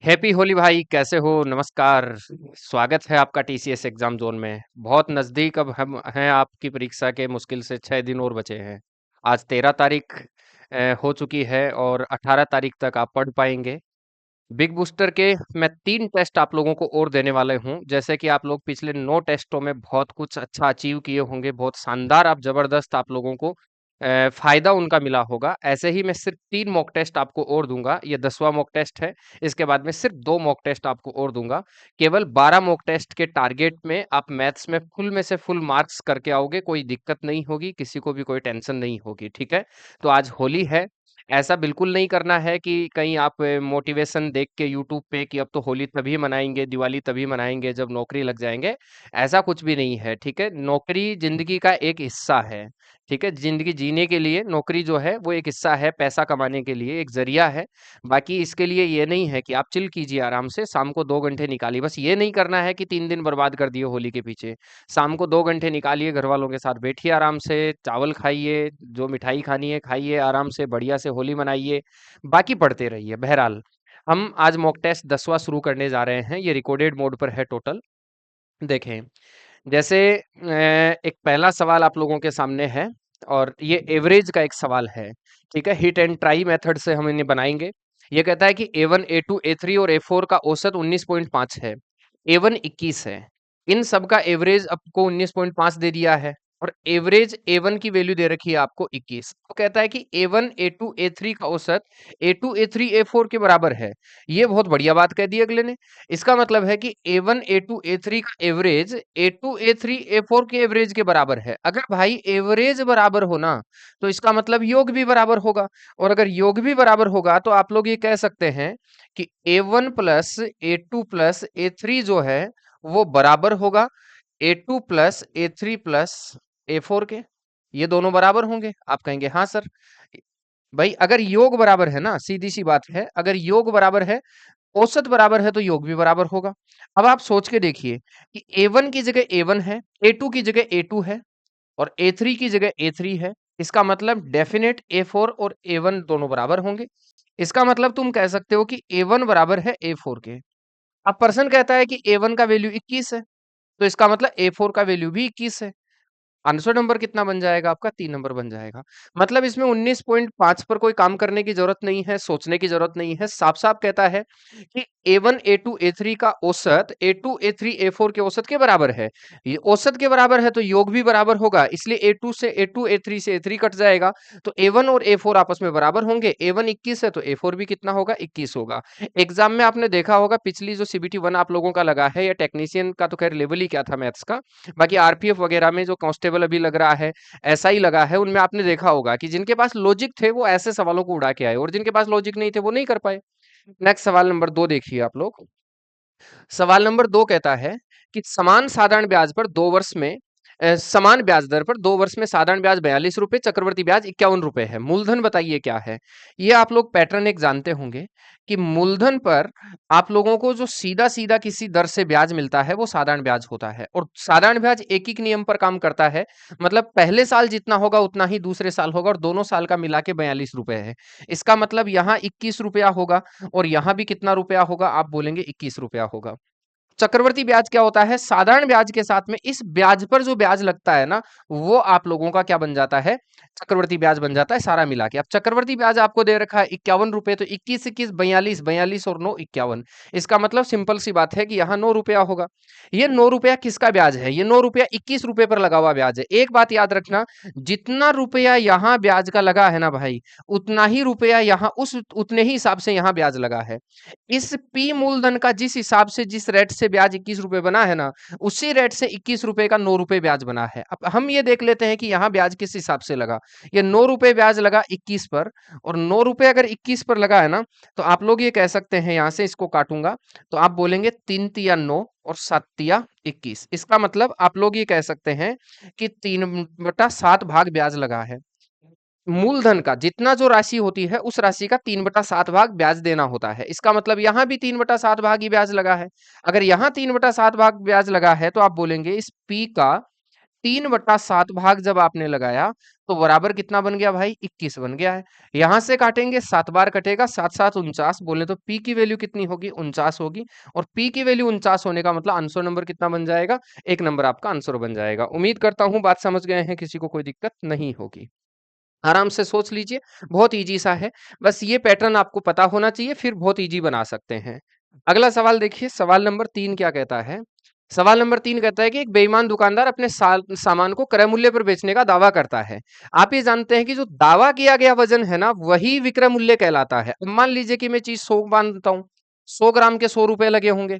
Happy Holi भाई, कैसे हो? नमस्कार। स्वागत है आपका टीसीएस एग्जाम जोन में। बहुत नज़दीक अब हम हैं आपकी परीक्षा के। मुश्किल से 6 दिन और बचे हैं। आज 13 तारीख हो चुकी है और 18 तारीख तक आप पढ़ पाएंगे। बिग बूस्टर के मैं 3 टेस्ट आप लोगों को और देने वाले हूं। जैसे कि आप लोग पिछले 9 टेस्टों में बहुत कुछ अच्छा अचीव किए होंगे, बहुत शानदार, आप जबरदस्त, आप लोगों को फायदा उनका मिला होगा। ऐसे ही मैं सिर्फ 3 मॉक टेस्ट आपको और दूंगा। ये 10वां मॉक टेस्ट है। इसके बाद में सिर्फ 2 मॉक टेस्ट आपको और दूंगा। केवल 12 मॉक टेस्ट के टारगेट में आप मैथ्स में से फुल मार्क्स करके आओगे। कोई दिक्कत नहीं होगी, किसी को भी कोई टेंशन नहीं होगी, ठीक है? तो आज होली है। ऐसा बिल्कुल नहीं करना है कि कहीं आप मोटिवेशन देख के यूट्यूब पे कि अब तो होली तभी मनाएंगे, दिवाली तभी मनाएंगे जब नौकरी लग जाएंगे। ऐसा कुछ भी नहीं है, ठीक है? नौकरी जिंदगी का एक हिस्सा है, ठीक है? जिंदगी जीने के लिए नौकरी जो है वो एक हिस्सा है, पैसा कमाने के लिए एक जरिया है। बाकी इसके लिए ये नहीं है कि आप चिल कीजिए आराम से, शाम को 2 घंटे निकालिए। बस ये नहीं करना है कि 3 दिन बर्बाद कर दिए होली के पीछे। शाम को 2 घंटे निकालिए, घर वालों के साथ बैठिए आराम से, चावल खाइए, जो मिठाई खानी है खाइए, आराम से बढ़िया से होली मनाइए। बाकी पढ़ते रहिए। बहरहाल, हम आज मॉक टेस्ट 10वां शुरू करने जा रहे हैं। ये रिकॉर्डेड मोड पर है टोटल। देखें, जैसे एक पहला सवाल आप लोगों के सामने है और ये एवरेज का एक सवाल है, ठीक है? हिट एंड ट्राई मेथड से हम इन्हें बनाएंगे। ये कहता है कि A1, A2, A3 और A4 का औसत 19.5 है। A1 21 है। इन सब का एवरेज आपको 19.5 दे दिया है और एवरेज A1 की वैल्यू दे रखी है आपको 21। तो कहता है कि A1, A2, A3 का औसत A2, A3, A4 के बराबर है। ये बहुत बढ़िया बात कह दी अगले ने। इसका मतलब है कि A1, A2, A3 का एवरेज A2, A3, A4 के एवरेज के बराबर है। अगर भाई एवरेज बराबर हो ना, तो इसका मतलब योग भी बराबर होगा। और अगर योग भी बराबर होगा तो आप लोग ये कह सकते हैं कि A1 plus A2 plus A3 जो है वो बराबर होगा A2 plus A3 plus A4 के। ये दोनों बराबर होंगे? आप कहेंगे हाँ सर। भाई अगर योग बराबर है ना, सीधी सी बात है, अगर योग बराबर है, औसत बराबर है, तो योग भी बराबर होगा। अब आप सोच के देखिए कि A1 की जगह A1 है, A2 की जगह A2 है और A3 की जगह A3 है। इसका मतलब डेफिनेट A4 और A1 दोनों बराबर होंगे। इसका मतलब तुम कह सकते हो कि A1 बराबर है A4 के। अब पर्सन कहता है कि A1 का वैल्यू 21 है, तो इसका मतलब A4 का वैल्यू भी 21 है। आंसर नंबर कितना बन जाएगा आपका? 3 नंबर बन जाएगा। मतलब इसमें 19.5 पर कोई काम करने की जरूरत नहीं है, सोचने की जरूरत नहीं है। साफ साफ कहता है कि A1, A2, A3 का औसत A2, A3, A4 के औसत के बराबर है। ये औसत के बराबर है तो योग भी बराबर होगा, इसलिए A2 से A2, A3 से A3 कट जाएगा। तो A1 और A4 आपस में बराबर होंगे। A1 21 है तो A4 भी कितना होगा? 21 होगा। एग्जाम में आपने देखा होगा, पिछली जो CBT 1 आप लोगों का लगा है, या टेक्नीशियन का तो खैर लेवल ही क्या था मैथ्स का, बाकी आरपीएफ वगैरह में जो कांस्टेबल अभी लग रहा है, ऐसा ही लगा है, उनमें आपने देखा होगा कि जिनके पास लॉजिक थे वो ऐसे सवालों को उड़ा के आए और जिनके पास लॉजिक नहीं थे वो नहीं कर पाए। नेक्स्ट सवाल नंबर 2 देखिए आप लोग। सवाल नंबर 2 कहता है कि समान साधारण ब्याज पर 2 वर्ष में समान ब्याज दर पर 2 वर्ष में साधारण ब्याज 42 रुपए, चक्रवर्ती ब्याज 51 रुपए है। मूलधन बताइए क्या है? ये आप लोग पैटर्न एक जानते होंगे कि मूलधन पर आप लोगों को जो सीधा सीधा किसी दर से ब्याज मिलता है वो साधारण ब्याज होता है। और साधारण ब्याज एक ही नियम पर काम करता है। मतलब पहले साल जितना होगा उतना ही दूसरे साल होगा और दोनों साल का मिला के 42 रुपए है। इसका मतलब यहाँ 21 रुपया होगा और यहाँ भी कितना रुपया होगा? आप बोलेंगे 21 रुपया होगा। चक्रवर्ती ब्याज क्या होता है? साधारण ब्याज के साथ में इस ब्याज पर जो ब्याज लगता है ना, वो आप लोगों का क्या बन जाता है? चक्रवर्ती ब्याज बन जाता है, सारा मिला के। अब चक्रवर्ती ब्याज आपको दे रखा है 51 रुपए, तो 21 21 42, 42 और 9 51। इसका मतलब सिंपल सी बात है कि यहाँ 9 रुपया होगा। ये 9 रुपया किसका ब्याज है? ये 9 रुपया 21 रुपए पर लगा हुआ ब्याज है। एक बात याद रखना, जितना रुपया यहाँ ब्याज का लगा है ना भाई, उतना ही रुपया यहाँ उस उतने ही हिसाब से यहाँ ब्याज लगा है। इस पी मूलधन का जिस हिसाब से, जिस रेट से ब्याज 21 रुपए बना है ना, उसी रेट से 21 रुपए का 9 रुपए ब्याज बना है। अब हम ये देख लेते हैं कि यहाँ ब्याज किस हिसाब से लगा। ये 9 रुपए ब्याज लगा 21 पर, और 9 रुपए अगर 21 पर लगा है ना, तो आप लोग ये कह सकते हैं, यहां से इसको काटूंगा तो आप बोलेंगे 3 तिया 9 और 7 तिया 21। इसका मतलब आप लोग ये कह सकते हैं कि 3/7 भाग ब्याज लगा है। मूलधन का जितना जो राशि होती है उस राशि का 3/7 भाग ब्याज देना होता है। इसका मतलब यहाँ भी 3/7 भाग ही ब्याज लगा है। अगर यहाँ 3/7 भाग ब्याज लगा है तो आप बोलेंगे इस P का 3/7 भाग जब आपने लगाया तो बराबर कितना बन गया भाई? 21 बन गया है। यहां से काटेंगे, 7 बार कटेगा, 7 7 49, बोले तो पी की वैल्यू कितनी होगी? 49 होगी। और पी की वैल्यू 49 होने का मतलब आंसर नंबर कितना बन जाएगा? एक नंबर आपका आंसर बन जाएगा। उम्मीद करता हूं बात समझ गए हैं, किसी को कोई दिक्कत नहीं होगी। आराम से सोच लीजिए, बहुत इजी सा है। बस ये पैटर्न आपको पता होना चाहिए, फिर बहुत इजी बना सकते हैं। अगला सवाल देखिए, सवाल नंबर 3 क्या कहता है? सवाल नंबर 3 कहता है कि एक बेईमान दुकानदार अपने सामान को क्रय मूल्य पर बेचने का दावा करता है। आप ये जानते हैं कि जो दावा किया गया वजन है ना, वही विक्रय मूल्य कहलाता है। अब मान लीजिए कि मैं चीज 100 मानता हूँ, 100 ग्राम के 100 रुपए लगे होंगे।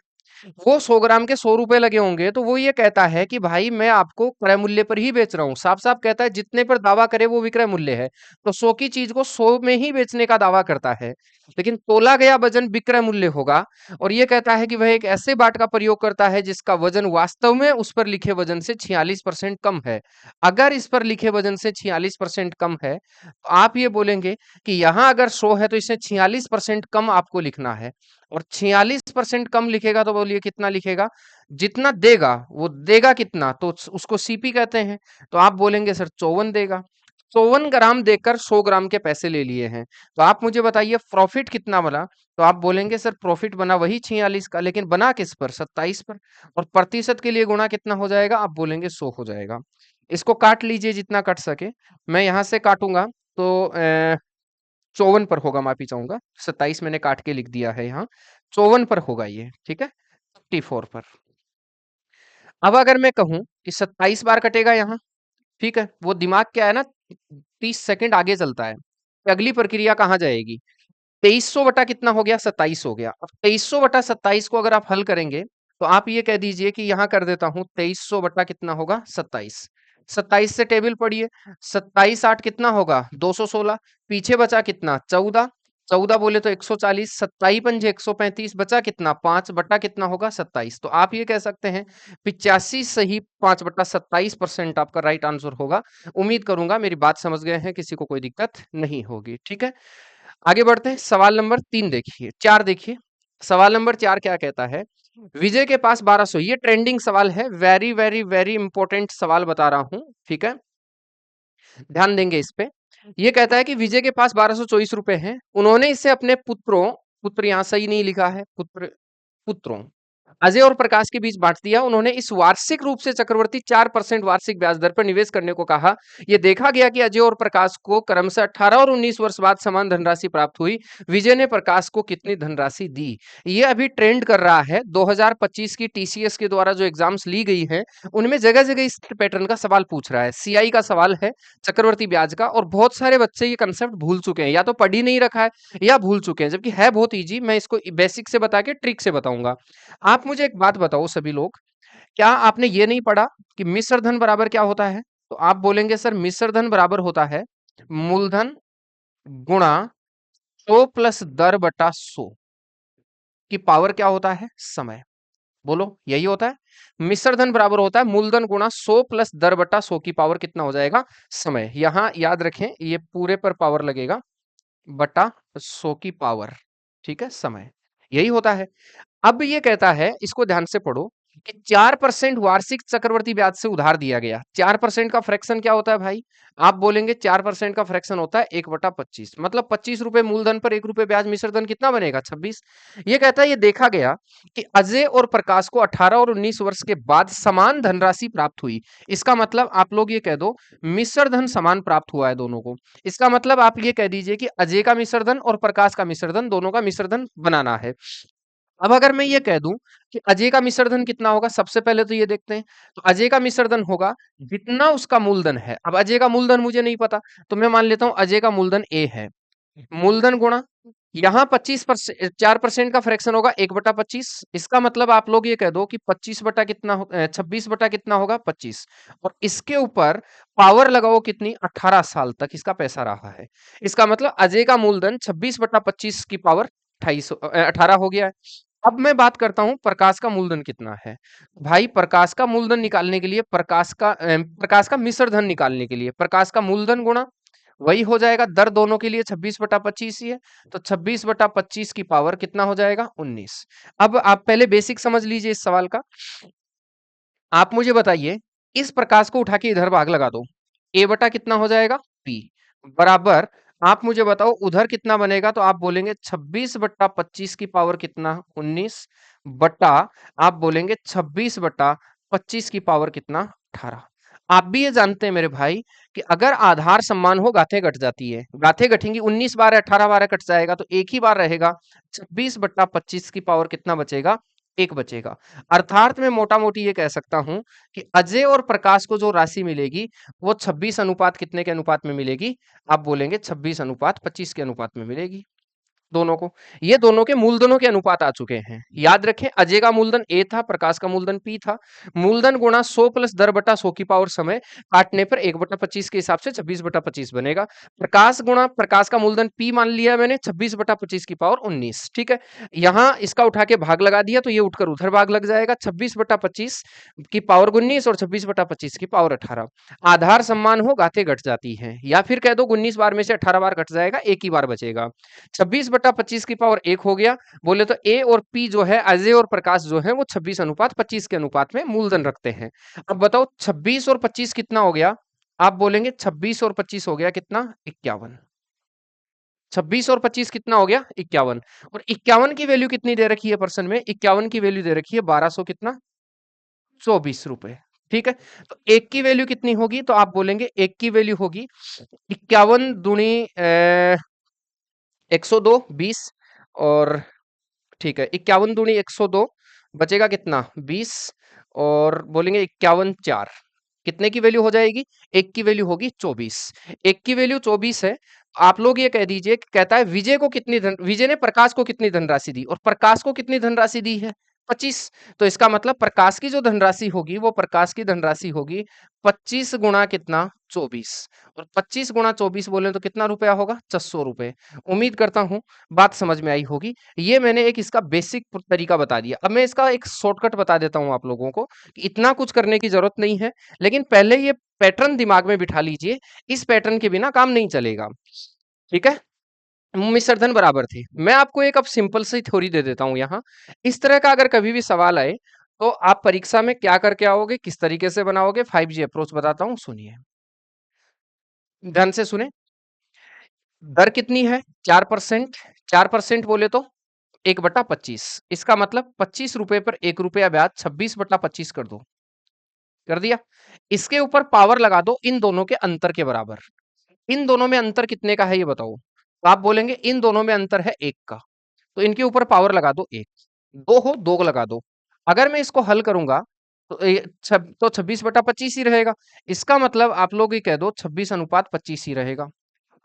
वो 100 ग्राम के 100 रुपए लगे होंगे, तो वो ये कहता है कि भाई मैं आपको क्रय मूल्य पर ही बेच रहा हूँ। साफ साफ कहता है जितने पर दावा करे वो विक्रय मूल्य है। तो 100 की चीज को 100 में ही बेचने का दावा करता है, लेकिन तोला गया वजन विक्रय मूल्य होगा। और ये कहता है कि वह एक ऐसे बाट का प्रयोग करता है जिसका वजन वास्तव में उस पर लिखे वजन से 46% कम है। अगर इस पर लिखे वजन से 46% कम है, तो आप ये बोलेंगे कि यहाँ अगर 100 है तो इसमें 46% कम आपको लिखना है। और 46% कम लिखेगा तो बोलिए कितना लिखेगा? जितना देगा वो देगा कितना, तो उसको सीपी कहते हैं। तो आप बोलेंगे सर 54 देगा। 54 ग्राम देकर 100 ग्राम के पैसे ले लिए हैं। तो आप मुझे बताइए प्रॉफिट कितना बना? तो आप बोलेंगे सर प्रॉफिट बना वही 46 का, लेकिन बना किस पर? 27 पर। और प्रतिशत के लिए गुणा कितना हो जाएगा? आप बोलेंगे 100 हो जाएगा। इसको काट लीजिए जितना कट सके। मैं यहां से काटूंगा तो 54 पर होगा, माफी चाहूंगा, 27 मैंने काट के लिख दिया है यहाँ। 54 पर होगा ये, ठीक है, 54 पर। अब अगर मैं कहूं कि 27 बार कटेगा यहाँ, ठीक है, वो दिमाग क्या है ना, 30 सेकंड आगे चलता है। अगली प्रक्रिया कहाँ जाएगी? 2300 बटा कितना हो गया? 27 हो गया। अब 2300 बटा 27 को अगर आप हल करेंगे, तो आप ये कह दीजिए कि यहाँ कर देता हूं 2300 बटा कितना होगा? 27। 27 से टेबल पढ़िए, 27 8 कितना होगा? 216। पीछे बचा कितना? 14। 14 बोले तो 140। 27 पंजे 135, बचा कितना? 5 बटा कितना होगा? 27। तो आप ये कह सकते हैं 85 सही 5 बटा 27% आपका राइट आंसर होगा। उम्मीद करूंगा मेरी बात समझ गए हैं, किसी को कोई दिक्कत नहीं होगी, ठीक है। आगे बढ़ते हैं, सवाल नंबर 3 देखिए, 4 देखिए। सवाल नंबर 4 क्या कहता है? विजय के पास 1200, ये ट्रेंडिंग सवाल है, वेरी वेरी वेरी इंपॉर्टेंट सवाल बता रहा हूं, ठीक है, ध्यान देंगे इस पे। ये कहता है कि विजय के पास 1224 रुपए हैं, उन्होंने इसे अपने पुत्रों, पुत्र यहां सही नहीं लिखा है, पुत्रों अजय और प्रकाश के बीच बांट दिया। उन्होंने इस वार्षिक रूप से चक्रवर्ती 4% वार्षिक ब्याज दर पर निवेश करने को कहा। यह देखा गया कि अजय और प्रकाश को क्रमशः 18 और 19 वर्ष बाद समान धनराशि प्राप्त हुई। विजय ने प्रकाश को कितनी धनराशि दी? ये अभी ट्रेंड कर रहा है। 2025 की टीसीएस के द्वारा जो एग्जाम्स ली गई है, उनमें जगह जगह इस पैटर्न का सवाल पूछ रहा है। सीआई का सवाल है चक्रवर्ती ब्याज का, और बहुत सारे बच्चे ये कंसेप्ट भूल चुके हैं, या तो पढ़ ही नहीं रखा है या भूल चुके हैं, जबकि है बहुत इजी। मैं इसको बेसिक से बता के ट्रिक से बताऊंगा। आप मुझे एक बात बताओ सभी लोग, क्या आपने ये नहीं पढ़ा कि मिश्र धन बराबर क्या होता है? तो आप बोलेंगे सर मिश्र धन बराबर होता है मूलधन गुणा 100 प्लस दर बटा 100 की पावर क्या होता है? समय। बोलो यही होता है। मिश्र धन बराबर होता है मूलधन गुणा 100 प्लस दर बटा 100 की पावर कितना हो जाएगा? समय। यहां याद रखें ये पूरे पर पावर लगेगा, बटा 100 की पावर, ठीक है, समय, यही होता है। अब ये कहता है, इसको ध्यान से पढ़ो, कि 4% वार्षिक चक्रवर्ती ब्याज से उधार दिया गया। 4% का फ्रैक्शन क्या होता है भाई? आप बोलेंगे 4% का फ्रैक्शन होता है 1/25, मतलब 25 रुपए मूलधन पर 1 रुपए ब्याज, मिश्र धन कितना बनेगा? 26। ये कहता है ये देखा गया कि अजय और प्रकाश को 18 और 19 वर्ष के बाद समान धनराशि प्राप्त हुई। इसका मतलब आप लोग ये कह दो मिश्र धन समान प्राप्त हुआ है दोनों को। इसका मतलब आप ये कह दीजिए कि अजय का मिश्र धन और प्रकाश का मिश्र धन, दोनों का मिश्र धन बनाना है। अब अगर मैं ये कह दूं कि अजय का मिश्र धन कितना होगा, सबसे पहले तो ये देखते हैं। तो अजय का मिश्र धन होगा जितना उसका मूलधन है। अब अजय का मूलधन मुझे नहीं पता, तो मैं मान लेता हूं अजय का मूलधन ए है। मूलधन गुणा यहाँ 25%, 4% का फ्रैक्शन होगा 1/25। इसका मतलब आप लोग ये कह दो कि 25 बटा कितना 26 बटा कितना होगा? 25। और इसके ऊपर पावर लगाओ कितनी? 18 साल तक इसका पैसा रहा है। इसका मतलब अजय का मूलधन 26/25 की पावर 18 हो गया है। अब मैं बात करता हूं प्रकाश का मूलधन कितना है। भाई प्रकाश का मूलधन निकालने के लिए, प्रकाश का मिश्र धन निकालने के लिए, प्रकाश का मूलधन गुणा वही हो जाएगा, दर दोनों के लिए 26/25 ही है। तो 26/25 की पावर कितना हो जाएगा? 19। अब आप पहले बेसिक समझ लीजिए इस सवाल का। आप मुझे बताइए इस प्रकाश को उठा के इधर भाग लगा दो, ए बटा कितना हो जाएगा पी, बराबर आप मुझे बताओ उधर कितना बनेगा, तो आप बोलेंगे 26 बट्टा 25 की पावर कितना 19 बटा, आप बोलेंगे 26 बटा 25 की पावर कितना 18। आप भी ये जानते हैं मेरे भाई कि अगर आधार समान हो गाठे घट जाती है, गाठे घटेंगी 19 बार 18 बार कट जाएगा तो एक ही बार रहेगा, 26 बट्टा 25 की पावर कितना बचेगा, एक बचेगा। अर्थात मैं मोटा मोटी ये कह सकता हूं कि अजय और प्रकाश को जो राशि मिलेगी वो 26 अनुपात कितने के अनुपात में मिलेगी, आप बोलेंगे 26 अनुपात 25 के अनुपात में मिलेगी दोनों को। ये दोनों के मूलधनों के अनुपात आ चुके हैं। याद रखें अजय का मूलधन ए था, प्रकाश का मूलधन पी था। मूलधन गुणा 100 प्लस दर बटा 100 की पावर समय काटने पर 1 बटा 25 के हिसाब से 26 बटा 25 बनेगा। प्रकाश गुणा प्रकाश का मूलधन पी मान लिया मैंने, 26 बटा 25 की पावर 19। ठीक है, यहां इसका उठा के भाग लगा दिया तो ये उठकर उधर भाग लग जाएगा, 26 बटा 25 की पावर 19 और 26 बटा 25 की पावर 18। आधार समान हो गाते घट जाती हैं, या फिर कह दो 19 बार में से 18 बार घट जाएगा, एक ही बार बचेगा। 26 बटा 25 की पावर एक हो गया। बोले तो ए और पी जो है, अजय और प्रकाश जो है वो 26 अनुपात 25 के अनुपात में मूलधन रखते हैं। अब बताओ 26 और 25 कितना हो गया, आप बोलेंगे 26 और 25 हो गया कितना 51। 26 और 25 कितना हो गया 51, और 51 की वैल्यू कितनी दे रखी है प्रश्न में, 51 की वैल्यू दे रखी है 1200 कितना 24 रुपए। ठीक है, तो एक की वैल्यू कितनी होगी, तो आप बोलेंगे एक की वैल्यू होगी 51 दूनी 102 20, और ठीक है 51 दूनी 102, बचेगा कितना 20, और बोलेंगे 51 4, कितने की वैल्यू हो जाएगी, एक की वैल्यू होगी 24। एक की वैल्यू 24 है। आप लोग ये कह दीजिए कि कहता है विजय को कितनी धन, विजय ने प्रकाश को कितनी धनराशि दी, और प्रकाश को कितनी धनराशि दी है 25। तो इसका मतलब प्रकाश की जो धनराशि होगी वो प्रकाश की धनराशि होगी 25 गुणा कितना 24, और 25 गुणा 24 बोले तो कितना रुपया होगा 600 रुपए। उम्मीद करता हूं बात समझ में आई होगी। ये मैंने एक इसका बेसिक तरीका बता दिया। अब मैं इसका एक शॉर्टकट बता देता हूं आप लोगों को कि इतना कुछ करने की जरूरत नहीं है, लेकिन पहले ये पैटर्न दिमाग में बिठा लीजिए, इस पैटर्न के बिना काम नहीं चलेगा। ठीक है, मिस्टर धन बराबर थे। मैं आपको एक अब सिंपल सी थ्योरी दे देता हूं यहाँ। इस तरह का अगर कभी भी सवाल आए तो आप परीक्षा में क्या करके आओगे, किस तरीके से बनाओगे, 5G अप्रोच बताता हूं, सुनिए ध्यान से सुने। दर कितनी है 4%, 4% बोले तो 1/25, इसका मतलब 25 रुपए पर 1 रुपया ब्याज, 26 बटा 25 कर दो, कर दिया। इसके ऊपर पावर लगा दो इन दोनों के अंतर के बराबर। इन दोनों में अंतर कितने का है ये बताओ, तो आप बोलेंगे इन दोनों में अंतर है 1 का, तो इनके ऊपर पावर लगा दो 1, 2 हो 2 लगा दो। अगर मैं इसको हल करूंगा तो तो 26 बटा 25 ही रहेगा। इसका मतलब आप लोग ये कह दो 26 अनुपात 25 ही रहेगा।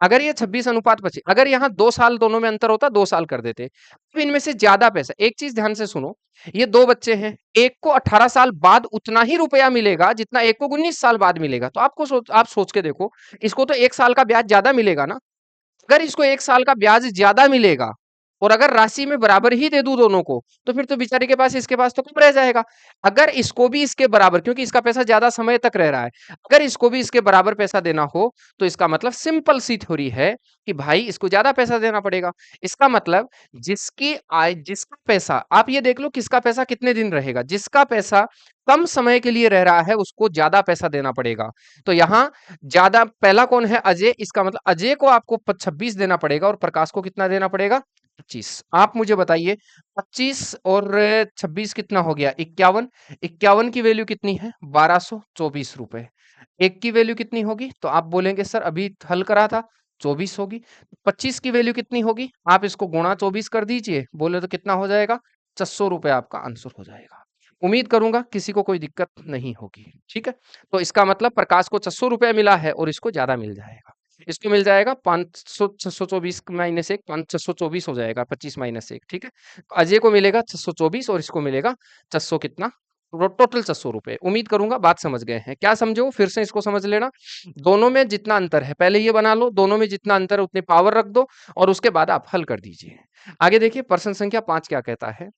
अगर ये 26 अनुपात 25, अगर यहाँ 2 साल दोनों में अंतर होता 2 साल कर देते। अब इनमें से ज्यादा पैसा, एक चीज ध्यान से सुनो, ये 2 बच्चे हैं, एक को 18 साल बाद उतना ही रुपया मिलेगा जितना एक को 19 साल बाद मिलेगा। तो आप सोच के देखो, इसको तो 1 साल का ब्याज ज्यादा मिलेगा ना। अगर इसको 1 साल का ब्याज ज्यादा मिलेगा और अगर राशि में बराबर ही दे दूं दोनों को, तो फिर तो बेचारे के पास, इसके पास तो कम रह जाएगा। अगर इसको भी इसके बराबर, क्योंकि इसका पैसा ज्यादा समय तक रह रहा है, अगर इसको भी इसके बराबर पैसा देना हो तो इसका मतलब सिंपल सी थ्योरी है कि भाई इसको ज्यादा पैसा देना पड़ेगा। इसका मतलब जिसकी आय, जिसका पैसा, आप ये देख लो किसका पैसा कितने दिन रहेगा, जिसका पैसा कम समय के लिए रह रहा है उसको ज्यादा पैसा देना पड़ेगा। तो यहाँ ज्यादा पहला कौन है अजय, इसका मतलब अजय को आपको 26 देना पड़ेगा और प्रकाश को कितना देना पड़ेगा 25। आप मुझे बताइए 25 और 26 कितना हो गया 51, 51 की वैल्यू कितनी है 1224 रुपए। एक की वैल्यू कितनी होगी, तो आप बोलेंगे सर अभी हल करा था 24 होगी। 25 की वैल्यू कितनी होगी, आप इसको गुणा 24 कर दीजिए, बोले तो कितना हो जाएगा 600 रुपए आपका आंसर हो जाएगा। उम्मीद करूंगा किसी को कोई दिक्कत नहीं होगी। ठीक है, तो इसका मतलब प्रकाश को 600 रुपया मिला है और इसको ज्यादा मिल जाएगा। इसको मिल जाएगा 500, 624 माइनस 1, 624 हो जाएगा, 25 माइनस 1। ठीक है, तो अजय को मिलेगा 624 और इसको मिलेगा 600 कितना, टोटल 600 रुपए। उम्मीद करूंगा बात समझ गए हैं। क्या समझो फिर से इसको समझ लेना। दोनों में जितना अंतर है पहले ये बना लो, दोनों में जितना अंतर है उतनी पावर रख दो और उसके बाद आप हल कर दीजिए। आगे देखिए प्रश्न संख्या 5 क्या कहता है।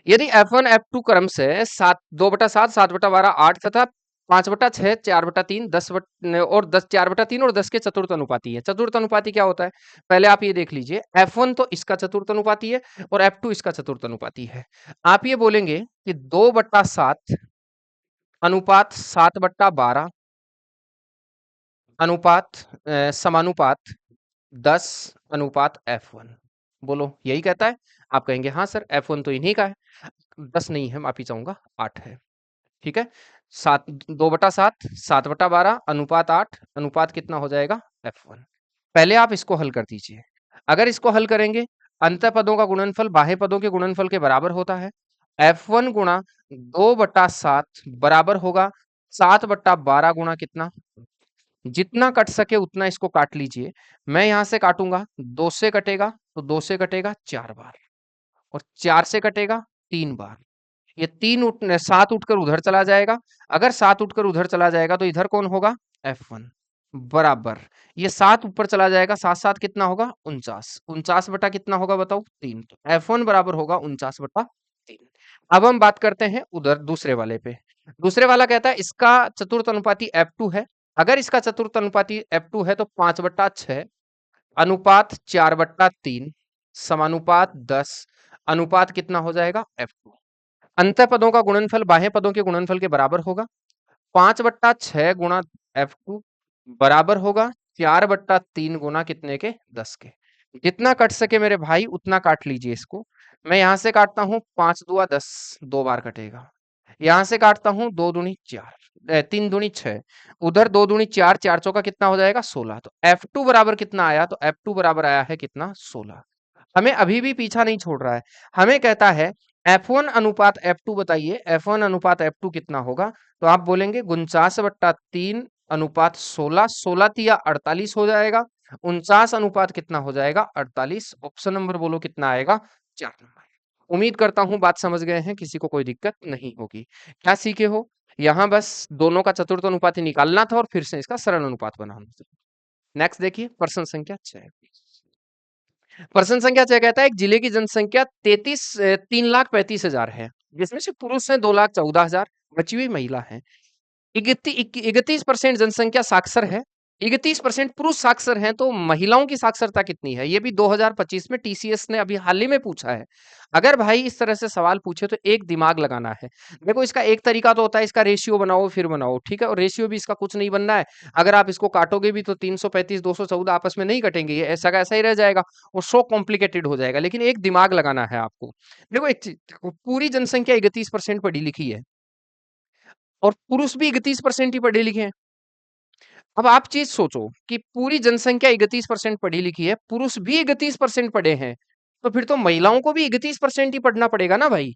यदि F1 F2 क्रम से 7 2/7 7/12 8 तथा 5/6 4/3 और 10 4/3 और 10 के चतुर्थ अनुपाती है। चतुर्थ अनुपाती क्या होता है, पहले आप ये देख लीजिए, F1 तो इसका चतुर्थ अनुपाती है और F2 इसका चतुर्थ अनुपाती है। आप ये बोलेंगे कि 2/7 अनुपात 7/12 अनुपात समानुपात 10 अनुपात F1। बोलो यही कहता है? आप कहेंगे हाँ सर, F1 तो इन्हीं का है। 10 नहीं है, माफी चाहूंगा, 8 है। ठीक है, 7 2/7 7/12 अनुपात 8 अनुपात कितना हो जाएगा? F1। पहले आप इसको हल कर दीजिए। अगर इसको हल करेंगे, अंतः पदों का गुणनफल बाह्य पदों के गुणनफल के बराबर होता है। F1 गुणा 2/7 बराबर होगा 7/12 गुणा कितना? जितना कट सके उतना इसको काट लीजिए। मैं यहां से काटूंगा, 2 से कटेगा तो 2 से कटेगा 4 बार, और 4 से कटेगा 3 बार। ये 7 उठकर उधर चला जाएगा। अगर 7 उठकर उधर चला जाएगा तो इधर कौन होगा? F1 बराबर, ये 7 ऊपर चला जाएगा, 7 7 कितना होगा? 49। 49 बटा कितना होगा बताओ? 3। तो F1 बराबर होगा 49/3। अब हम बात करते हैं उधर दूसरे वाले पे। दूसरे वाला कहता है इसका चतुर्थ अनुपाती F2 है। अगर इसका चतुर्थ अनुपाती F2 है तो 5/6 अनुपात 4/3 समानुपात 10 अनुपात कितना हो जाएगा? F2। अंतः पदों का गुणनफल बाह्य पदों के गुणनफल के बराबर होगा। 5/6 गुणा F2 बराबर होगा 4/3 गुना कितने के? 10 के। जितना कट सके मेरे भाई उतना काट लीजिए इसको। मैं यहां से काटता हूं, 5 दूआ 10, 2 बार कटेगा। यहां से काटता हूं, 2 दूनी 4, 3 दूनी 6, उधर 2 दूनी 4, 4 चौका कितना हो जाएगा? 16। तो F2 बराबर कितना आया? तो F2 बराबर आया है कितना? 16। हमें अभी भी पीछा नहीं छोड़ रहा है। हमें कहता है F1 अनुपात F2 बताइए, F1 अनुपात F2 कितना होगा? तो आप बोलेंगे 49/3 अनुपात 16, 16 तिया 48 हो जाएगा। 49 अनुपात कितना हो जाएगा? 48। ऑप्शन नंबर बोलो कितना आएगा? 4 नंबर। उम्मीद करता हूं बात समझ गए हैं, किसी को कोई दिक्कत नहीं होगी। क्या सीखे हो? यहाँ बस दोनों का चतुर्थ अनुपात ही निकालना था और फिर से इसका सरल अनुपात बनाना था। नेक्स्ट देखिए, प्रश्न संख्या 6। प्रश्न संख्या 6 कहता है एक जिले की जनसंख्या 3,35,000 है, जिसमें से पुरुष है 2,14,000, बची हुई महिला है। 31% जनसंख्या साक्षर है, 31% पुरुष साक्षर हैं, तो महिलाओं की साक्षरता कितनी है? ये भी 2025 में टीसीएस ने अभी हाल ही में पूछा है। अगर भाई इस तरह से सवाल पूछे तो एक दिमाग लगाना है। देखो इसका एक तरीका तो होता है, इसका रेशियो बनाओ फिर बनाओ, ठीक है, और रेशियो भी इसका कुछ नहीं बनना है। अगर आप इसको काटोगे भी तो 335 214 आपस में नहीं कटेंगे, ये ऐसा का ऐसा ही रह जाएगा और सो कॉम्प्लिकेटेड हो जाएगा। लेकिन एक दिमाग लगाना है आपको। देखो एक चीज, पूरी जनसंख्या 31% पढ़ी लिखी है और पुरुष भी 31% ही पढ़े लिखे हैं। अब आप चीज सोचो कि पूरी जनसंख्या 31% पढ़ी लिखी है, पुरुष भी 31% पढ़े हैं, तो फिर तो महिलाओं को भी 31% ही पढ़ना पड़ेगा ना भाई।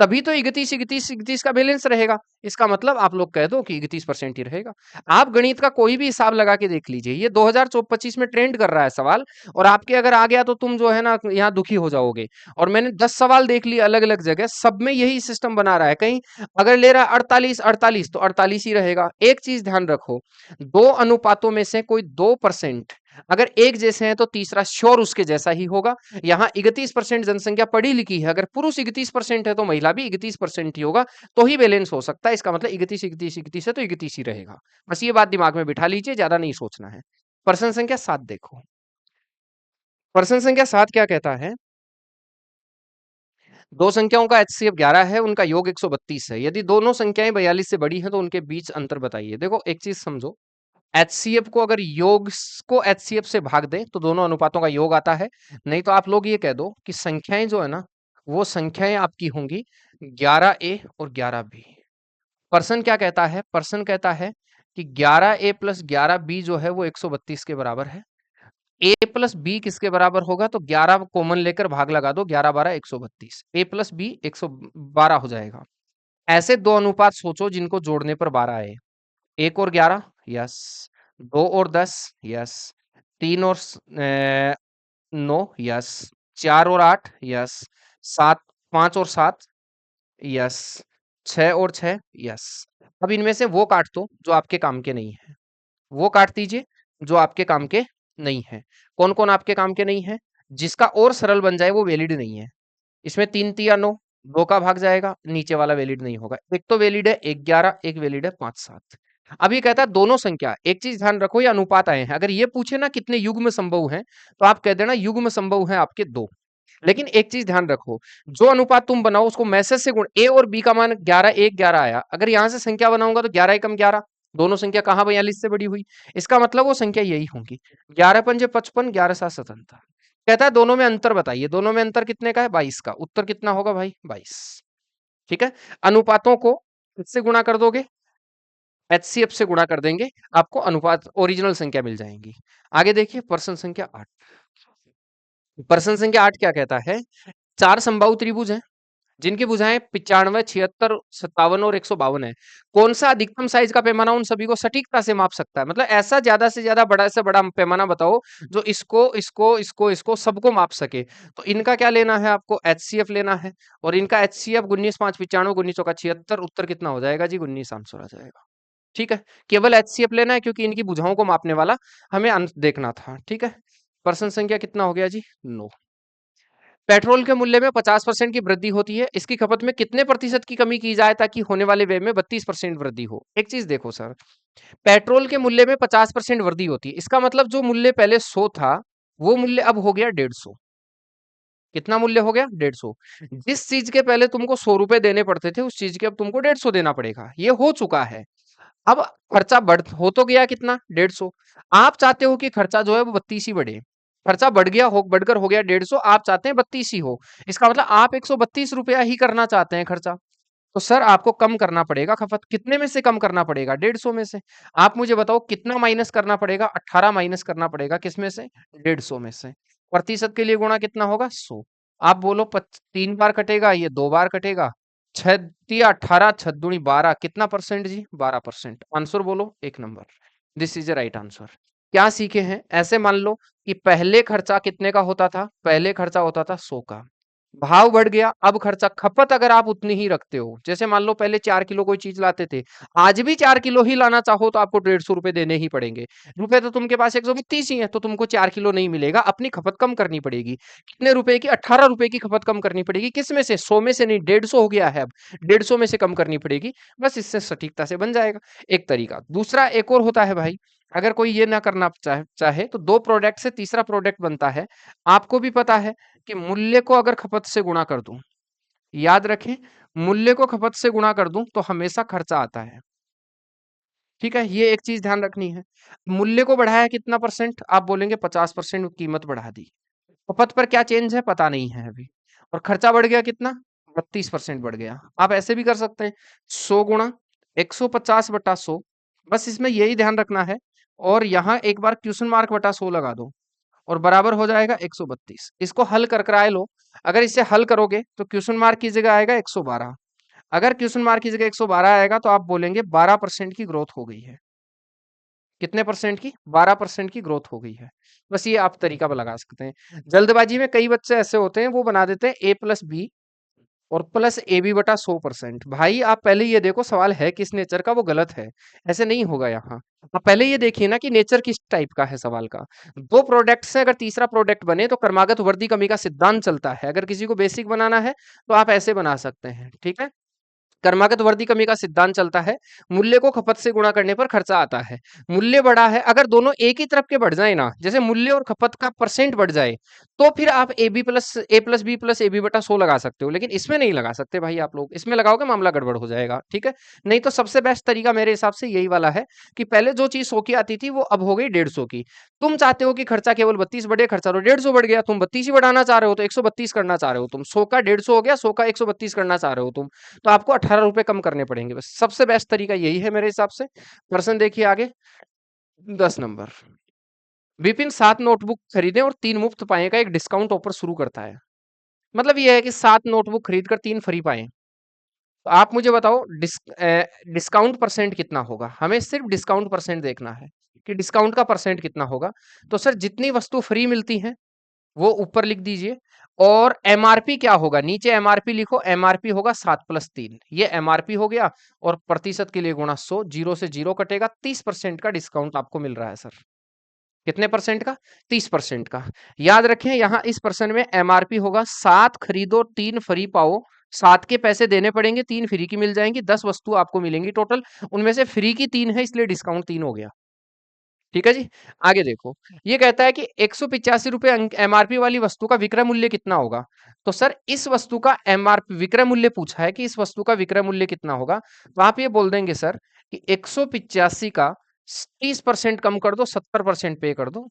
तभी तो 31 का बैलेंस रहेगा। इसका मतलब आप लोग कह दो कि 31% ही रहेगा। आप गणित का कोई भी हिसाब लगा के देख लीजिए, ये 2025 में ट्रेंड कर रहा है सवाल, और आपके अगर आ गया तो तुम जो है ना यहाँ दुखी हो जाओगे। और मैंने 10 सवाल देख लिए अलग अलग जगह, सब में यही सिस्टम बना रहा है। कहीं अगर ले रहा है 48 तो 48 ही रहेगा। एक चीज ध्यान रखो, दो अनुपातों में से कोई 2% अगर एक जैसे हैं तो तीसरा श्योर उसके जैसा ही होगा। यहाँ 31% जनसंख्या पढ़ी लिखी है, अगर पुरुष 31% है तो महिला भी 31% ही होगा, तो ही बैलेंस हो सकता है। इसका मतलब 31 है तो 31 ही रहेगा। बस ये बात दिमाग में बिठा लीजिए, ज्यादा नहीं सोचना है। प्रश्न संख्या 7 देखो। प्रश्न संख्या 7 क्या कहता है? दो संख्याओं का एचसीएफ 11 है, उनका योग 132 है। यदि दोनों संख्याएं 42 से बड़ी हैं तो उनके बीच अंतर बताइए। देखो एक चीज समझो, एचसीएफ को अगर योग को एचसीएफ से भाग दें तो दोनों अनुपातों का योग आता है। नहीं तो आप लोग ये कह दो कि संख्याएं जो है ना, वो संख्याएं आपकी होंगी 11A और 11B। पर्सन क्या कहता है? पर्सन कहता है कि 11A प्लस 11B जो है वो 132 के बराबर है। ए प्लस बी किसके बराबर होगा? तो 11 कॉमन लेकर भाग लगा दो, 11 12 132, ए प्लस बी 112 हो जाएगा। ऐसे दो अनुपात सोचो जिनको जोड़ने पर 12 आए। 1 और 11, यस। 2 और 10, यस। 3 और 9, यस। 4 और 8, यस। 7 5 और 7, यस। 6 और 6, यस। अब इनमें से वो काट दो जो आपके काम के नहीं है, वो काट दीजिए जो आपके काम के नहीं है। कौन कौन आपके काम के नहीं है? जिसका और सरल बन जाए वो वैलिड नहीं है। इसमें 3 तिया 9, 2 का भाग जाएगा, नीचे वाला वैलिड नहीं होगा। एक तो वैलिड है 1 11, एक वैलिड है 5 7। अब ये कहता है दोनों संख्या, एक चीज ध्यान रखो ये अनुपात आए हैं। अगर ये पूछे ना कितने युग्म संभव हैं, तो आप कह देना युग्म संभव हैं आपके 2। लेकिन एक चीज ध्यान रखो, जो अनुपात तुम बनाओ उसको मैसेज से गुण, ए और बी का मान 11 1 11 आया, अगर यहां से संख्या बनाऊंगा तो 11 एकम 11, दोनों संख्या कहां 42 से बड़ी हुई, इसका मतलब वो संख्या यही होंगी। 11 पंजे 55, 11 सात 77। कहता है दोनों में अंतर बताइए, दोनों में अंतर कितने का है, 22 का। उत्तर कितना होगा भाई, 22। ठीक है, अनुपातों को किससे गुणा कर दोगे, एचसीएफ से गुणा कर देंगे, आपको अनुपात ओरिजिनल संख्या मिल जाएंगी। आगे देखिए प्रश्न संख्या 8। प्रश्न संख्या 8 क्या कहता है, चार समबाहु त्रिभुज हैं जिनकी भुजाएं 95, 76, 57 और 152 है। कौन सा अधिकतम साइज का पैमाना उन सभी को सटीकता से माप सकता है, मतलब ऐसा ज्यादा से ज्यादा बड़ा से बड़ा पैमाना बताओ जो इसको सबको माप सके। तो इनका क्या लेना है, आपको एचसीएफ लेना है, और इनका एचसीएफ 19 5 95, 19 चौका 76, उत्तर कितना हो जाएगा जी, 19 आंसर आ जाएगा। ठीक है, केवल एचसीएफ लेना है क्योंकि इनकी भुजाओं को मापने वाला हमें देखना था। ठीक है, प्रश्न संख्या कितना हो गया जी, 9। पेट्रोल के मूल्य में 50% की वृद्धि होती है, इसकी खपत में कितने प्रतिशत की कमी की जाए ताकि होने वाले व्यय में 32% वृद्धि हो। एक चीज देखो सर, पेट्रोल के मूल्य में 50% वृद्धि होती है, इसका मतलब जो मूल्य पहले 100 था वो मूल्य अब हो गया 150। कितना मूल्य हो गया, 150। जिस चीज के पहले तुमको 100 रुपए देने पड़ते थे उस चीज के अब तुमको 150 देना पड़ेगा, ये हो चुका है। अब खर्चा बढ़ हो तो गया कितना, 150। आप चाहते हो कि खर्चा जो है वो 32 ही बढ़े, खर्चा बढ़ गया हो, बढ़कर हो गया 150, आप चाहते हैं 32 ही हो, इसका मतलब आप 132 रुपया ही करना चाहते हैं खर्चा। तो सर आपको कम करना पड़ेगा खपत, कितने में से कम करना पड़ेगा, 150 में से। आप मुझे बताओ कितना माइनस करना पड़ेगा, 18 माइनस करना पड़ेगा, किसमें से, 150 में से। प्रतिशत के लिए गुणा कितना होगा, 100। आप बोलो 3 बार कटेगा, ये 2 बार कटेगा, 6 × 18, 6 × 12, कितना परसेंट जी, 12%। आंसर बोलो, 1 number. This is the right answer. क्या सीखे हैं, ऐसे मान लो कि पहले खर्चा कितने का होता था, पहले खर्चा होता था 100 का, भाव बढ़ गया, अब खर्चा, खपत अगर आप उतनी ही रखते हो, जैसे मान लो पहले 4 किलो कोई चीज लाते थे, आज भी 4 किलो ही लाना चाहो तो आपको 150 रुपए देने ही पड़ेंगे। रुपए तो तुमके पास 132 ही है, तो तुमको 4 किलो नहीं मिलेगा, अपनी खपत कम करनी पड़ेगी। कितने रुपए की, 18 रुपए की खपत कम करनी पड़ेगी, किस में से, 100 में से नहीं, 150 हो गया है अब, 150 में से कम करनी पड़ेगी। बस इससे सटीकता से बन जाएगा एक तरीका। दूसरा एक और होता है भाई, अगर कोई ये ना करना चाहे तो दो प्रोडक्ट से तीसरा प्रोडक्ट बनता है। आपको भी पता है कि मूल्य को अगर खपत से गुणा कर दूं, याद रखें, मूल्य को खपत से गुणा कर दूं तो हमेशा खर्चा आता है। ठीक है, ये एक चीज ध्यान रखनी है। मूल्य को बढ़ाया कितना परसेंट, आप बोलेंगे 50% कीमत बढ़ा दी, खपत पर क्या चेंज है पता नहीं है अभी, और खर्चा बढ़ गया कितना, 32% बढ़ गया। आप ऐसे भी कर सकते हैं, 100 × 150/100, बस इसमें यही ध्यान रखना है, और यहाँ एक बार क्वेश्चन मार्क बटा 100 लगा दो, और बराबर हो जाएगा 132। इसको हल कर कराए लो, अगर इसे हल करोगे तो क्वेश्चन मार्क की जगह आएगा 112, अगर क्वेश्चन मार्क की जगह 112 आएगा तो आप बोलेंगे 12% की ग्रोथ हो गई है। कितने परसेंट की, 12% की ग्रोथ हो गई है। बस ये आप तरीका लगा सकते हैं। जल्दबाजी में कई बच्चे ऐसे होते हैं वो बना देते हैं a+b और प्लस AB/100%। भाई आप पहले ये देखो सवाल है किस नेचर का, वो गलत है, ऐसे नहीं होगा यहाँ। आप पहले ये देखिए ना कि नेचर किस टाइप का है सवाल का। दो प्रोडक्ट से अगर तीसरा प्रोडक्ट बने तो क्रमागत वृद्धि कमी का सिद्धांत चलता है, अगर किसी को बेसिक बनाना है तो आप ऐसे बना सकते हैं। ठीक है, कर्मागत वृद्धि कमी का सिद्धांत चलता है, मूल्य को खपत से गुणा करने पर खर्चा आता है। मूल्य बढ़ा है, अगर दोनों एक ही तरफ के बढ़ जाए ना, जैसे मूल्य और खपत का परसेंट बढ़ जाए, तो फिर आप a+b+b+ab/100 लगा सकते हो, लेकिन इसमें नहीं लगा सकते भाई आप लोग, इसमें लगाओगे मामला गड़बड़ हो जाएगा। ठीक है, नहीं तो सबसे बेस्ट तरीका मेरे हिसाब से यही वाला है कि पहले जो चीज 100 की आती थी वो अब हो गई 150 की। तुम चाहते हो कि खर्चा केवल 32 बढ़े, खर्चा तो 150 बढ़ गया, तुम 32 ही बढ़ाना चाह रहे हो तो 132 करना चाह रहे हो तुम, 100 का 150 हो गया, 100 का 132 करना चाह रहे हो तुम, तो आपको 18 रुपए कम करने पड़ेंगे। बस सबसे बेस्ट तरीका यही है मेरे हिसाब से। प्रश्न देखिए आगे, 10 नंबर। विपिन 7 नोटबुक खरीदे और 3 मुफ्त पाए का एक डिस्काउंट ऑफर शुरू करता है, मतलब ये है कि 7 नोटबुक खरीद कर 3 फ्री पाए। तो आप मुझे बताओ डिस्काउंट परसेंट कितना होगा, हमें सिर्फ डिस्काउंट परसेंट देखना है कि डिस्काउंट का परसेंट कितना होगा। तो सर जितनी वस्तु फ्री मिलती है वो ऊपर लिख दीजिए, और एमआरपी क्या होगा, नीचे एमआरपी लिखो, एमआरपी होगा 7+3, ये एमआरपी हो गया, और प्रतिशत के लिए गुणा 100, जीरो से जीरो कटेगा, 30% का डिस्काउंट आपको मिल रहा है सर। कितने परसेंट का, 30% का। याद रखें यहाँ इस प्रश्न में एमआरपी होगा 7 खरीदो 3 फ्री पाओ, 7 के पैसे देने पड़ेंगे, 3 फ्री की मिल जाएंगी, 10 वस्तु आपको मिलेंगी टोटल, उनमें से फ्री की 3 है इसलिए डिस्काउंट 3 हो गया। ठीक है जी। आगे देखो, ये कहता है कि 185 रुपए एमआरपी वाली वस्तु का विक्रय मूल्य कितना होगा। तो सर इस वस्तु का एमआरपी विक्रय मूल्य पूछा है कि इस वस्तु का विक्रय मूल्य कितना होगा, तो आप ये बोल देंगे सर कि 185 का 30% कम कर दो, 70% पे कर दो।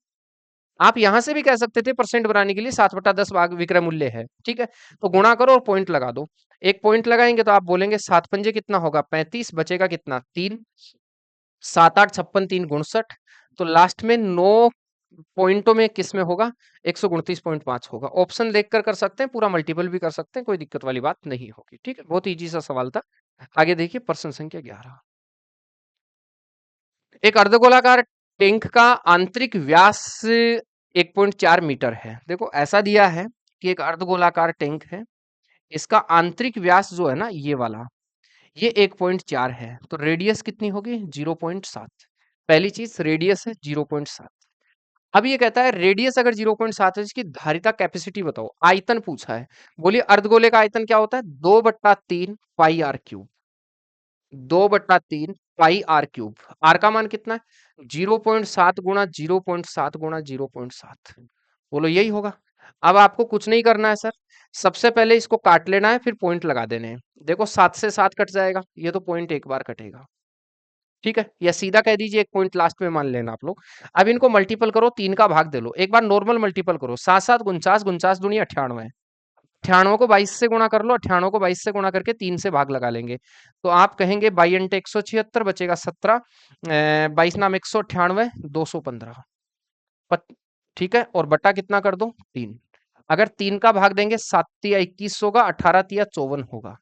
आप यहां से भी कह सकते थे परसेंट बनाने के लिए 7/10 भाग विक्रय मूल्य है, ठीक है। तो गुणा करो और पॉइंट लगा दो। एक पॉइंट लगाएंगे तो आप बोलेंगे 7 पंजे कितना होगा 35, बचेगा कितना 3, 7 8 56 3 59। तो लास्ट में 9 पॉइंटों में किस में होगा 129.5 होगा। ऑप्शन देखकर कर सकते हैं, पूरा मल्टीपल भी कर सकते हैं, कोई दिक्कत वाली बात नहीं होगी, ठीक है। बहुत इजी सा सवाल था। आगे देखिए प्रश्न संख्या 11। एक अर्धगोलाकार टैंक का आंतरिक व्यास 1.4 मीटर है। देखो ऐसा दिया है कि एक अर्धगोलाकार टैंक है, इसका आंतरिक व्यास जो है ना ये वाला, ये 1.4 है, तो रेडियस कितनी होगी 0.7। पहली चीज रेडियस है 0.7। अब ये कहता है रेडियस अगर 0.7 है, इसकी धारिता कैपेसिटी बताओ, आयतन पूछा है। बोलिए अर्धगोले का आयतन क्या होता है 2/3 pi R cube. 2/3 pi R cube. R का मान कितना है 0.7 गुणा 0.7 गुणा 0.7। बोलो यही होगा। अब आपको कुछ नहीं करना है सर, सबसे पहले इसको काट लेना है, फिर पॉइंट लगा देने हैं। देखो 7 से 7 कट जाएगा, ये तो पॉइंट एक बार कटेगा, ठीक है। या सीधा कह दीजिए एक पॉइंट लास्ट में मान लेना आप लोग। अब इनको मल्टीपल करो, 3 का भाग दे लो, एक बार नॉर्मल मल्टीपल करो, 7 7 49, 49 दूनी 98। 98 को 22 से गुणा कर लो, 98 को 22 से गुणा करके 3 से भाग लगा लेंगे। तो आप कहेंगे 22×176 बचेगा 17, 22 नाम 198, 215। ठीक है, और बटा कितना कर दो 3। अगर 3 का भाग देंगे 7 तिया 21 होगा, 18 तिया 54 होगा,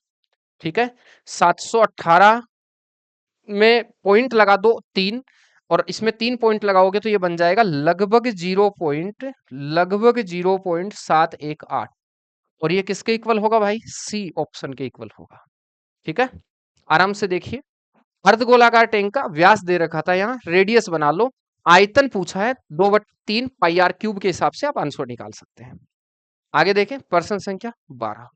ठीक है। 718 में पॉइंट लगा दो 3, और इसमें 3 पॉइंट लगाओगे तो ये बन जाएगा लगभग 0.718। और ये किसके इक्वल होगा भाई, सी ऑप्शन के इक्वल होगा, ठीक है। आराम से देखिए, अर्धगोलाकार टैंक का व्यास दे रखा था, यहाँ रेडियस बना लो, आयतन पूछा है 2/3 पाई आर क्यूब के हिसाब से आप आंसर निकाल सकते हैं। आगे देखें प्रश्न संख्या 12।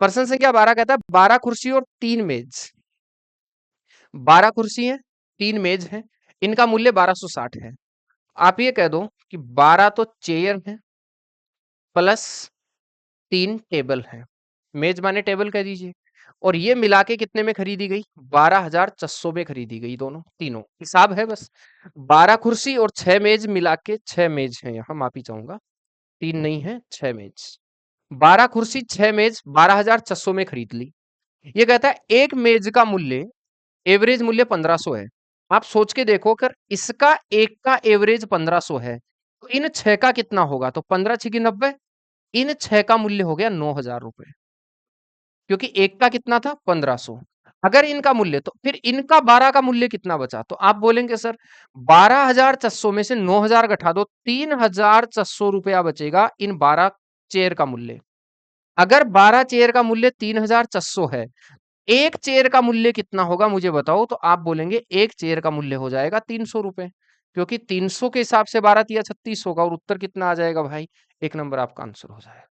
प्रश्न संख्या 12 कहता है 12 कुर्सी और 3 मेज। 12 कुर्सी है, 3 मेज है, इनका मूल्य 1260 है। आप ये कह दो कि 12 तो चेयर है प्लस 3 टेबल है, मेज माने टेबल कह दीजिए, और ये मिला के कितने में खरीदी गई 12,600 में खरीदी गई, दोनों तीनों हिसाब है बस। 12 कुर्सी और 6 मेज मिला के 6 मेज है, यहाँ माफी चाहूंगा 3 नहीं है 6 मेज। 12 कुर्सी 6 मेज 12,600 में खरीद ली। ये कहता है एक मेज का मूल्य, एवरेज मूल्य 1500 है। आप सोच के देखो, कर इसका एक का एवरेज 1500 है, तो इन 6 का कितना होगा, तो 15 6 90, इन 6 का मूल्य हो गया 9,000 रुपए, क्योंकि एक का कितना था 1500। अगर इनका मूल्य, तो फिर इनका 12 का मूल्य कितना बचा, तो आप बोलेंगे सर 12,600 में से 9,000 घटा दो, 3,400 रुपया बचेगा इन 12 चेयर का मूल्य। अगर 12 चेयर का मूल्य 3,400 है, एक चेयर का मूल्य कितना होगा मुझे बताओ, तो आप बोलेंगे एक चेयर का मूल्य हो जाएगा 300 रुपए, क्योंकि 300 के हिसाब से 12 तिया 36 होगा, और उत्तर कितना आ जाएगा भाई, 1 नंबर आपका आंसर हो जाएगा।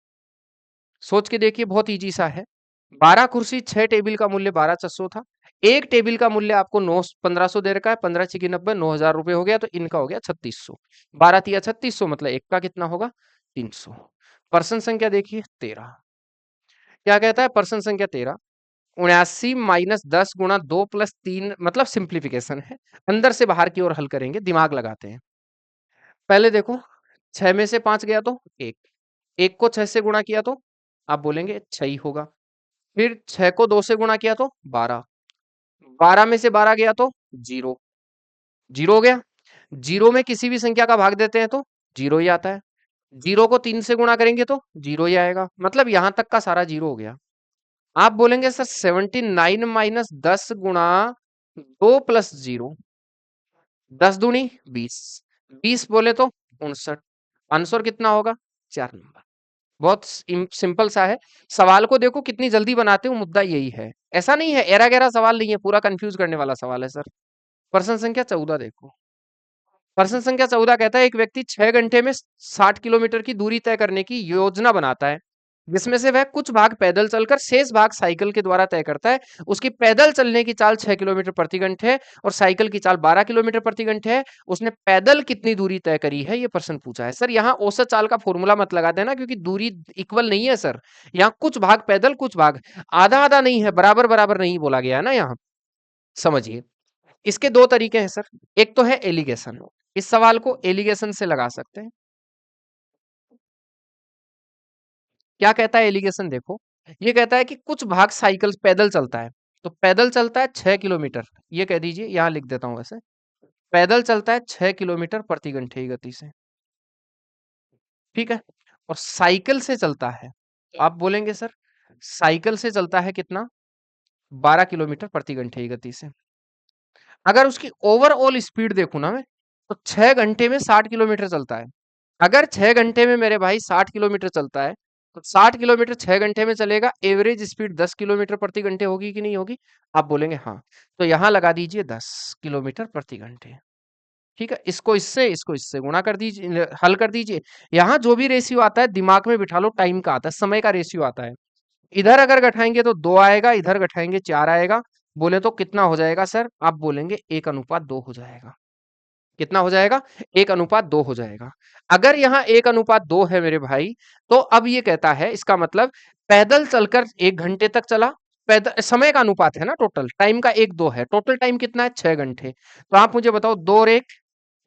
सोच के देखिए बहुत इजी सा है। 12 कुर्सी 6 टेबल का मूल्य 12,600 था, एक टेबल का मूल्य आपको 9 1500 दे रखा है, 15 छिकी 90, 9,000 रुपए हो गया, तो इनका हो गया 3600। 12 तिया 3600 मतलब एक का कितना होगा 300। प्रश्न संख्या देखिए 13। क्या कहता है प्रश्न संख्या 13, 79 - 10 गुणा 2 + 3, मतलब सिंप्लीफिकेशन है, अंदर से बाहर की ओर हल करेंगे, दिमाग लगाते हैं। पहले देखो 6 में से 5 गया तो 1, 1 को 6 से गुणा किया तो आप बोलेंगे 6 ही होगा। फिर 6 को 2 से गुणा किया तो 12, 12 में से 12 गया तो 0, 0 हो गया। 0 में किसी भी संख्या का भाग देते हैं तो 0 ही आता है। 0 को 3 से गुणा करेंगे तो 0 ही आएगा, मतलब यहां तक का सारा 0 हो गया। आप बोलेंगे सर 79 - 10 गुणा 2 + 0, 10 दूनी 20, 20 बोले तो 59। आंसर कितना होगा 4 नंबर। बहुत सिंपल सा है। सवाल को देखो कितनी जल्दी बनाते हो, मुद्दा यही है। ऐसा नहीं है एरा गैरा सवाल नहीं है, पूरा कंफ्यूज करने वाला सवाल है सर। प्रश्न संख्या 14 देखो। प्रश्न संख्या 14 कहता है एक व्यक्ति 6 घंटे में 60 किलोमीटर की दूरी तय करने की योजना बनाता है। जिसमें से वह कुछ भाग पैदल चलकर शेष भाग साइकिल के द्वारा तय करता है। उसकी पैदल चलने की चाल 6 किलोमीटर प्रति घंटे है और साइकिल की चाल 12 किलोमीटर प्रति घंटे है। उसने पैदल कितनी दूरी तय करी है, ये प्रश्न पूछा है। सर यहाँ औसत चाल का फॉर्मूला मत लगा देना, क्योंकि दूरी इक्वल नहीं है सर। यहाँ कुछ भाग पैदल, कुछ भाग आधा आधा नहीं है, बराबर बराबर नहीं बोला गया है ना यहाँ। समझिए, इसके दो तरीके हैं सर। एक तो है एलिगेशन, इस सवाल को एलिगेशन से लगा सकते हैं। क्या कहता है एलिगेशन, देखो ये कहता है कि कुछ भाग साइकिल पैदल चलता है, तो पैदल चलता है 6 किलोमीटर, ये कह दीजिए, यहां लिख देता हूं वैसे। पैदल चलता है 6 किलोमीटर प्रति घंटे की गति से, ठीक है। और साइकिल से चलता है, तो आप बोलेंगे सर साइकिल से चलता है कितना, 12 किलोमीटर प्रति घंटे की गति से। अगर उसकी ओवरऑल स्पीड देखूं ना मैं, तो 6 घंटे में 60 किलोमीटर चलता है। अगर 6 घंटे में मेरे भाई 60 किलोमीटर चलता है, तो 60 किलोमीटर 6 घंटे में चलेगा, एवरेज स्पीड 10 किलोमीटर प्रति घंटे होगी कि नहीं होगी? आप बोलेंगे हाँ। तो यहां लगा दीजिए 10 किलोमीटर प्रति घंटे, ठीक है। इसको इससे गुणा कर दीजिए, हल कर दीजिए। यहाँ जो भी रेशियो आता है दिमाग में बिठा लो, टाइम का आता है, समय का रेशियो आता है। इधर अगर घटाएंगे तो 2 आएगा, इधर घटाएंगे 4 आएगा। बोले तो कितना हो जाएगा सर? आप बोलेंगे 1:2 हो जाएगा। कितना हो जाएगा? 1:2 हो जाएगा। अगर यहाँ 1:2 है मेरे भाई, तो अब ये कहता है, इसका मतलब पैदल चलकर 1 घंटे तक चला। पैदल समय का अनुपात है ना, टोटल टाइम का 1:2 है, टोटल टाइम कितना है? 6 घंटे। तो आप मुझे बताओ, 2 और 1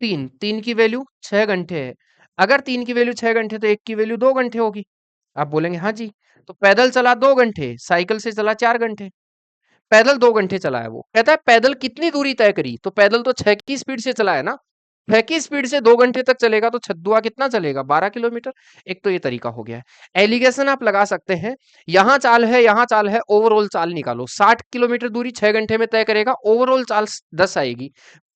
3, 3 की वैल्यू 6 घंटे है। अगर 3 की वैल्यू 6 घंटे, तो 1 की वैल्यू 2 घंटे होगी। आप बोलेंगे हाँ जी। तो पैदल चला 2 घंटे, साइकिल से चला 4 घंटे, पैदल 2 घंटे चला है। वो कहता है पैदल कितनी दूरी तय करी, तो पैदल तो 6 की स्पीड से चला है ना। 6 की स्पीड से 2 घंटे तक चलेगा, तो छद्दुआ कितना चलेगा? 12 किलोमीटर। एक तो ये तरीका हो गया है। एलिगेशन आप लगा सकते हैं, यहाँ चाल है, यहाँ चाल है, ओवरऑल चाल निकालो। 60 किलोमीटर दूरी 6 घंटे में तय करेगा, ओवरऑल चाल 10 आएगी।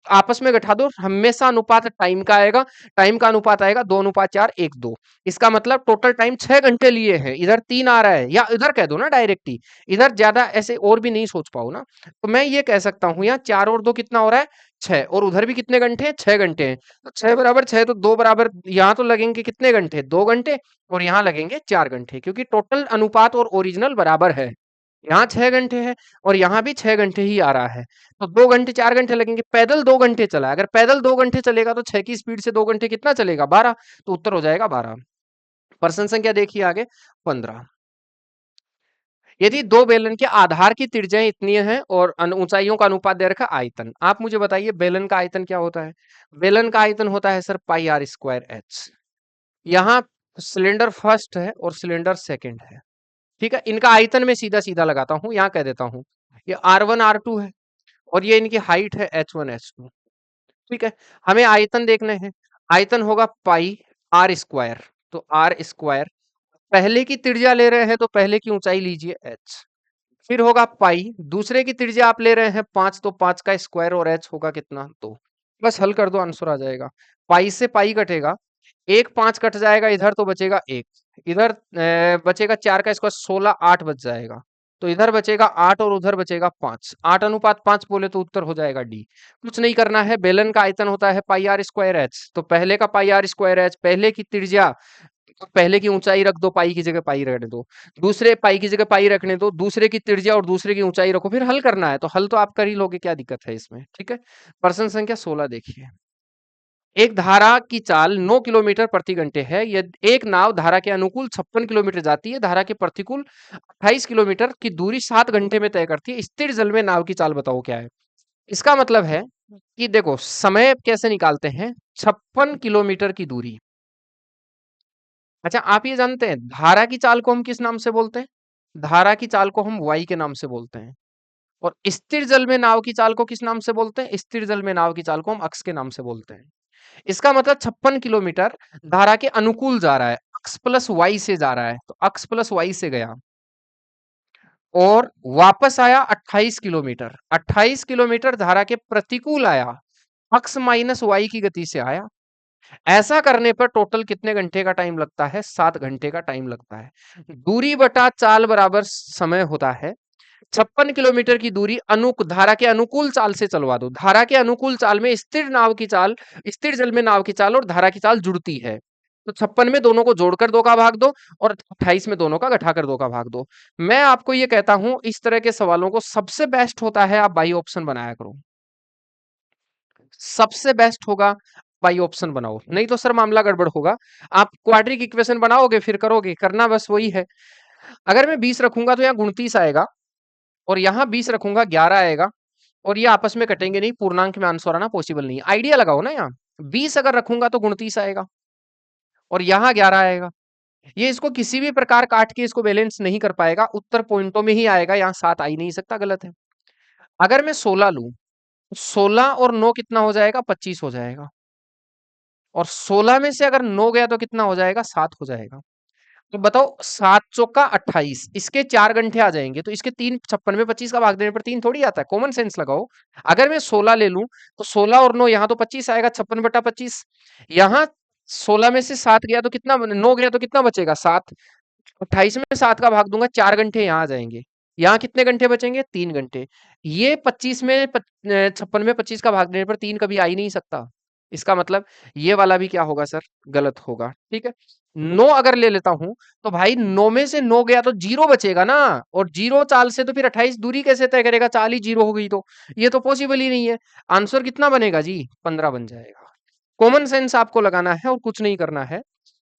आपस में घटा दो, हमेशा अनुपात टाइम का आएगा। टाइम का अनुपात आएगा 2:4 1:2। इसका मतलब टोटल टाइम 6 घंटे लिए हैं। इधर 3 आ रहा है, या इधर कह दो ना डायरेक्ट ही, इधर ज्यादा ऐसे और भी नहीं सोच पाओ ना। तो मैं ये कह सकता हूँ, यहाँ 4 और 2 कितना हो रहा है? 6। और उधर भी कितने घंटे हैं? 6 घंटे हैं। तो 6 बराबर 6, तो 2 बराबर, यहाँ तो लगेंगे कितने घंटे? 2 घंटे। और यहाँ लगेंगे 4 घंटे, क्योंकि टोटल अनुपात और ओरिजिनल बराबर है। यहाँ 6 घंटे है और यहाँ भी 6 घंटे ही आ रहा है। तो 2 घंटे 4 घंटे लगेंगे। पैदल 2 घंटे चला है, अगर पैदल 2 घंटे चलेगा, तो 6 की स्पीड से 2 घंटे कितना चलेगा? 12। तो उत्तर हो जाएगा 12। प्रश्न संख्या देखिए आगे, 15। यदि दो बेलन के आधार की त्रिज्याएं इतनी हैं और ऊंचाइयों का अनुपात दे रखा आयतन, आप मुझे बताइए बेलन का आयतन क्या होता है? बेलन का आयतन होता है sir pi r square h. यहाँ सिलेंडर फर्स्ट है और सिलेंडर सेकंड है, ठीक है। इनका आयतन में सीधा सीधा लगाता हूं, यहाँ कह देता हूं ये R1 R2 है, और ये इनकी हाइट है H1 H2, ठीक है। हमें आयतन देखने हैं। आयतन होगा पाई आर स्क्वायर, तो आर स्क्वायर, पहले की त्रिज्या ले रहे हैं तो पहले की ऊंचाई लीजिए h, फिर होगा पाई, दूसरे की त्रिज्या आप ले रहे हैं 5, तो 5 का स्क्वायर, और h होगा कितना? 2। बस हल कर दो, आंसर आ जाएगा। पाई से पाई कटेगा, 1 5 कट जाएगा इधर, तो बचेगा 1। इधर बचेगा 4 का स्क्वायर, 16 8 बच जाएगा। तो इधर बचेगा 8 और उधर बचेगा 5। 8:5 बोले तो उत्तर हो जाएगा डी। कुछ नहीं करना है, बेलन का आयतन होता है पाई आर स्क्वायर एच, तो पहले का पाई आर स्क्वायर एच, पहले की त्रिज्या, तो पहले की ऊंचाई रख दो, पाई की जगह पाई रखने दो, दूसरे पाई की जगह पाई रखने दो, दूसरे की त्रिज्या और दूसरे की ऊंचाई रखो, फिर हल करना है। तो हल तो आप कर ही लोगे, क्या दिक्कत है इसमें, ठीक है। प्रश्न संख्या 16 देखिए। एक धारा की चाल 9 किलोमीटर प्रति घंटे है। यदि एक नाव धारा के अनुकूल 56 किलोमीटर जाती है, धारा के प्रतिकूल 28 किलोमीटर की दूरी 7 घंटे में तय करती है, स्थिर जल में नाव की चाल बताओ क्या है? इसका मतलब है कि देखो, समय कैसे निकालते हैं? 56 किलोमीटर की दूरी। अच्छा, आप ये जानते हैं धारा की चाल को हम किस नाम से बोलते हैं? धारा की चाल को हम वाई के नाम से बोलते हैं। और स्थिर जल में नाव की चाल को किस नाम से बोलते हैं? स्थिर जल में नाव की चाल को हम अक्ष के नाम से बोलते हैं। इसका मतलब 56 किलोमीटर धारा के अनुकूल जा रहा है, अक्स प्लस वाई से जा रहा है, तो अक्स प्लस वाई से गया और वापस आया 28 किलोमीटर। 28 किलोमीटर धारा के प्रतिकूल आया, अक्स माइनस वाई की गति से आया। ऐसा करने पर टोटल कितने घंटे का टाइम लगता है? 7 घंटे का टाइम लगता है। दूरी बटा चाल बराबर समय होता है। 56 किलोमीटर की दूरी धारा के अनुकूल चाल से चलवा दो। धारा के अनुकूल चाल में स्थिर नाव की चाल, स्थिर जल में नाव की चाल और धारा की चाल जुड़ती है। तो 56 में दोनों को जोड़कर 2 का भाग दो और 28 में दोनों का घटाकर 2 का भाग दो। मैं आपको ये कहता हूं इस तरह के सवालों को सबसे बेस्ट होता है आप बाई ऑप्शन बनाया करो। सबसे बेस्ट होगा बाई ऑप्शन बनाओ, नहीं तो सर मामला गड़बड़ होगा। आप क्वाड्रिक इक्वेशन बनाओगे फिर करोगे, करना बस वही है। अगर मैं 20 रखूंगा तो यहाँ 29 आएगा और यहाँ 20 रखूंगा 11 आएगा और ये आपस में कटेंगे नहीं, पूर्णांक में आंसर आना पॉसिबल नहीं है। आइडिया लगाओ ना, यहाँ 20 अगर रखूंगा तो 29 आएगा और यहाँ 11 आएगा। ये इसको किसी भी प्रकार काट के इसको बैलेंस नहीं कर पाएगा, उत्तर पॉइंटों में ही आएगा, यहाँ 7 आ ही नहीं सकता, गलत है। अगर मैं 16 लूं, 16 और 9 कितना हो जाएगा, 25 हो जाएगा। और 16 में से अगर 9 गया तो कितना हो जाएगा, 7 हो जाएगा। तो बताओ 7 चौका 28, इसके 4 घंटे आ जाएंगे, तो इसके 3 56 में 25 का भाग देने पर 3 थोड़ी आता है, कॉमन सेंस लगाओ। अगर मैं 16 ले लूं तो 16 और 9 यहाँ तो 25 आएगा, 56/25। यहाँ 16 में से 7 गया तो कितना, 9 गया तो कितना बचेगा, 7। 28 में 7 का भाग दूंगा, 4 घंटे यहाँ आ जाएंगे। यहाँ कितने घंटे बचेंगे, 3 घंटे। ये 25 में 56 में 25 का भाग देने पर 3 कभी आ ही नहीं सकता। इसका मतलब ये वाला भी क्या होगा सर, गलत होगा। ठीक है, 9 अगर ले लेता हूं तो भाई 9 में से 9 गया तो 0 बचेगा ना, और 0 चाल से तो फिर 28 दूरी कैसे तय करेगा, चाल ही 0 हो गई तो ये तो पॉसिबल ही नहीं है। आंसर कितना बनेगा जी, 15 बन जाएगा। कॉमन सेंस आपको लगाना है और कुछ नहीं करना है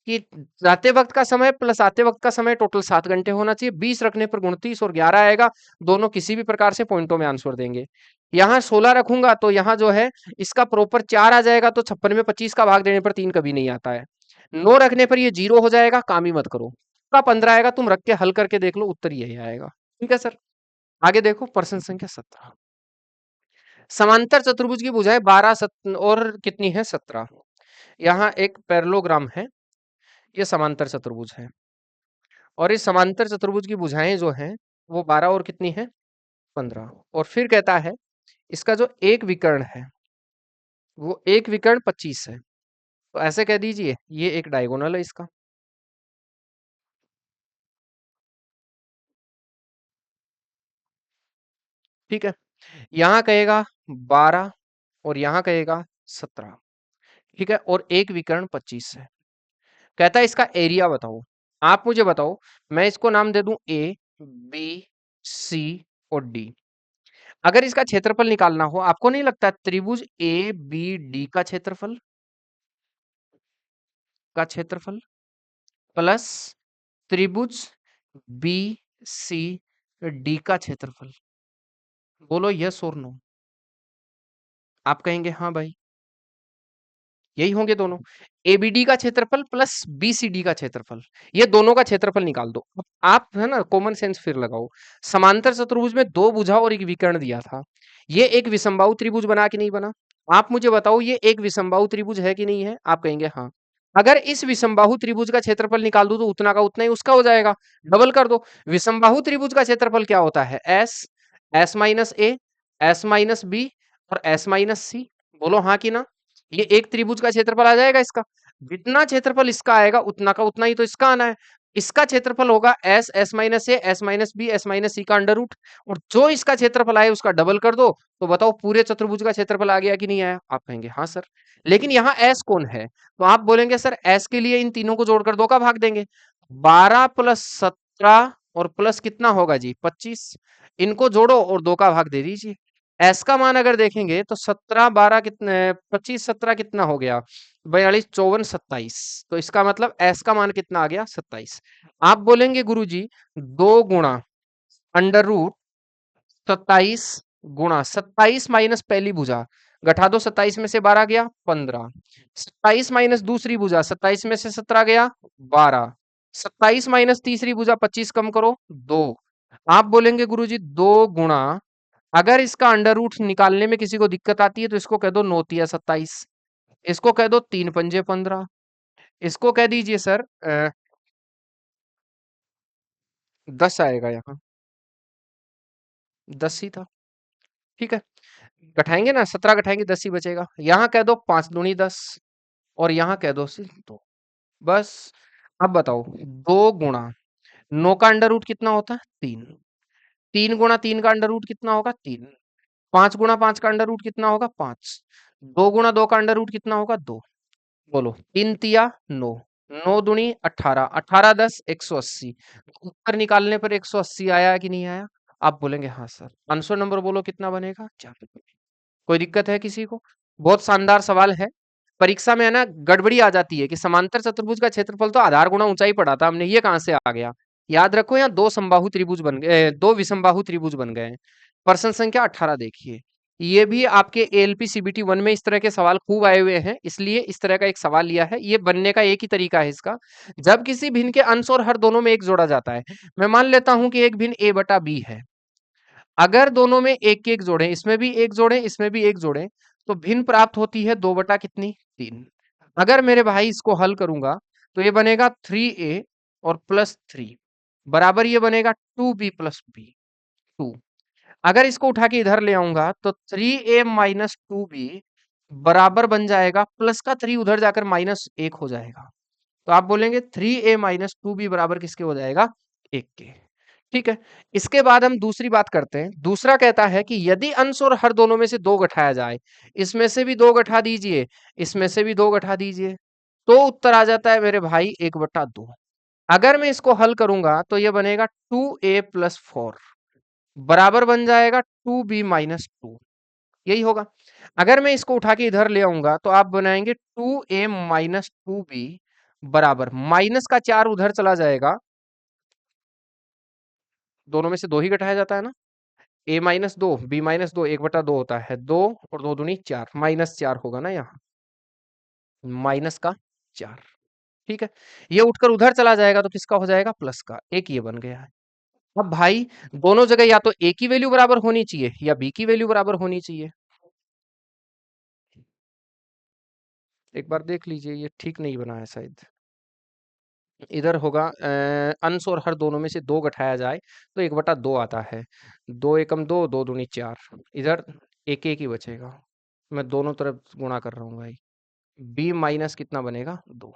कि जाते वक्त का समय प्लस आते वक्त का समय टोटल 7 घंटे होना चाहिए। 20 रखने पर 29 और 11 आएगा, दोनों किसी भी प्रकार से पॉइंटों में आंसर देंगे। यहाँ 16 रखूंगा तो यहाँ जो है इसका प्रॉपर 4 आ जाएगा, तो 56 में 25 का भाग देने पर 3 कभी नहीं आता है। 9 रखने पर ये 0 हो जाएगा, काम ही मत करो। का 15 आएगा, तुम रख के हल करके देख लो, उत्तर यही आएगा। ठीक है सर, आगे देखो प्रश्न संख्या 17। समांतर चतुर्भुज की भुजाएं 12 और कितनी है, 17। यहाँ एक पैरेललोग्राम है, ये समांतर चतुर्भुज है और इस समांतर चतुर्भुज की भुजाएं जो हैं वो 12 और कितनी है, 15। और फिर कहता है इसका जो एक विकर्ण है वो एक विकर्ण 25 है। तो ऐसे कह दीजिए ये एक डायगोनल है इसका। ठीक है, यहाँ कहेगा 12 और यहाँ कहेगा 17। ठीक है, और एक विकर्ण 25 है। कहता है इसका एरिया बताओ। आप मुझे बताओ, मैं इसको नाम दे दूं ए, बी, सी और डी। अगर इसका क्षेत्रफल निकालना हो, आपको नहीं लगता त्रिभुज ए बी डी का क्षेत्रफल प्लस त्रिभुज बी सी डी का क्षेत्रफल, बोलो यस और नो। आप कहेंगे हाँ भाई, यही होंगे दोनों। एबीडी का क्षेत्रफल प्लस बीसीडी का क्षेत्रफल, ये दोनों का क्षेत्रफल निकाल दो। अब आप है ना कॉमन सेंस फिर लगाओ। समांतर चतुर्भुज में 2 भुजा और एक विकर्ण दिया था, ये एक विषमबाहु त्रिभुज बना कि नहीं बना। आप मुझे बताओ ये एक विषमबाहु त्रिभुज है कि नहीं है, आप कहेंगे हाँ। अगर इस विषमबाहु त्रिभुज का क्षेत्रफल निकाल दो तो उतना का उतना ही उसका हो जाएगा, डबल कर दो। विषमबाहु त्रिभुज का क्षेत्रफल क्या होता है, S, S minus A, S minus B और एस माइनस सी। बोलो हाँ कि ना। ये एक त्रिभुज का क्षेत्रफल आ जाएगा इसका, जितना क्षेत्रफल इसका आएगा उतना का उतना ही तो इसका आना है। इसका क्षेत्रफल होगा S, S minus A, S minus B, S minus C का अंडर रूट, और जो इसका क्षेत्रफल आए उसका डबल कर दो। तो बताओ पूरे चतुर्भुज का क्षेत्रफल आ गया कि नहीं आया, आप कहेंगे हाँ सर। लेकिन यहाँ एस कौन है, तो आप बोलेंगे सर एस के लिए इन तीनों को जोड़कर 2 का भाग देंगे। 12 प्लस 17 और प्लस कितना होगा जी, 25। इनको जोड़ो और 2 का भाग दे दीजिए। एस का मान अगर देखेंगे तो 17 12 कितने, 25 17 कितना हो गया, 42 54 27। तो इसका मतलब एस का मान कितना आ गया, 27। आप बोलेंगे गुरुजी 2 गुणा अंडर रूट 27 गुणा 27 माइनस पहली भुजा, घटा दो 27 में से 12 गया 15, 27 माइनस दूसरी भुजा, 27 में से 17 गया 12, 27 माइनस तीसरी भुजा 25 कम करो 2। आप बोलेंगे गुरुजी 2 गुणा, अगर इसका अंडर रूट निकालने में किसी को दिक्कत आती है तो इसको कह दो 9 तिया 27, इसको कह दो 3 पंजे 15, इसको कह दीजिए सर 10 आएगा, यहाँ 10 ही था। ठीक है, घटाएंगे ना, 17 घटाएंगे 10 ही बचेगा। यहाँ कह दो 5 दूनी 10 और यहाँ कह दो सिर्फ 2, बस। अब बताओ 2 गुणा 9 का अंडर रूट कितना होता है, 3। 3 गुणा 3 का अंडर रूट कितना होगा, 3। 5 गुणा 5 का अंडर रूट कितना होगा, 5। 2 गुणा 2 का अंडर रूट कितना होगा, 2। बोलो 3 तिया 9, 9 दूनी 18, 18 10 180। उत्तर निकालने पर 180 आया कि नहीं आया? आप बोलेंगे हाँ सर। आंसर नंबर बोलो कितना बनेगा? 4। कोई दिक्कत है किसी को? बहुत शानदार सवाल है। परीक्षा में है ना गड़बड़ी आ जाती है कि समांतर चतुर्भुज का क्षेत्रफल तो आधार गुणा ऊंचाई पढ़ा था हमने, ये कहाँ से आ गया? याद रखो यहाँ दो समबाहु त्रिभुज बन गए, दो विषमबाहु त्रिभुज बन गए हैं। प्रश्न संख्या 18 देखिए। ये भी आपके एएलपी सीबीटी 1 में इस तरह के सवाल खूब आए हुए हैं, इसलिए इस तरह का एक सवाल लिया है। ये बनने का एक ही तरीका है इसका। जब किसी भिन्न के अंश और हर दोनों में एक जोड़ा जाता है, मैं मान लेता हूं कि एक भिन्न a बटा b है। अगर दोनों में एक एक जोड़े, इसमें भी एक जोड़े, इसमें भी एक जोड़े, तो भिन्न प्राप्त होती है 2 बटा कितनी? 3। अगर मेरे भाई इसको हल करूंगा तो ये बनेगा 3a और प्लस 3 बराबर ये बनेगा 2b प्लस b 2। अगर इसको उठा के इधर ले आऊंगा तो 3a माइनस 2b बराबर बन जाएगा, प्लस का 3 उधर जाकर माइनस 1 हो जाएगा। तो आप बोलेंगे 3a माइनस 2b बराबर किसके हो जाएगा? 1 के। ठीक है। इसके बाद हम दूसरी बात करते हैं। दूसरा कहता है कि यदि अंश और हर दोनों में से दो घटाया जाए, इसमें से भी दो घटा दीजिए, इसमें से भी दो घटा दीजिए, तो उत्तर आ जाता है मेरे भाई 1/2। अगर मैं इसको हल करूंगा तो ये बनेगा 2a प्लस 4 बराबर बन जाएगा 2b माइनस 2। यही होगा। अगर मैं इसको उठा के इधर ले आऊंगा तो आप बनाएंगे 2a माइनस 2b बराबर, माइनस का 4 उधर चला जाएगा, दोनों में से दो ही घटाया जाता है ना। a माइनस 2 b माइनस 2 1/2 होता है, 2 और 2 दूनी 4, माइनस 4 होगा ना यहाँ, माइनस का 4। ठीक है। ये उठकर उधर चला जाएगा तो किसका हो जाएगा? प्लस का। एक ये बन गया है। अब भाई दोनों जगह या तो a की वैल्यू बराबर होनी चाहिए या b की वैल्यू बराबर होनी चाहिए। एक बार देख लीजिए, ये ठीक नहीं बना है शायद। इधर होगा अंश और हर दोनों में से दो घटाया जाए तो 1/2 आता है। 2 एकम 2, 2 दूनी 4। इधर एक एक ही बचेगा। मैं दोनों तरफ गुणा कर रहा हूँ भाई। b माइनस कितना बनेगा? 2।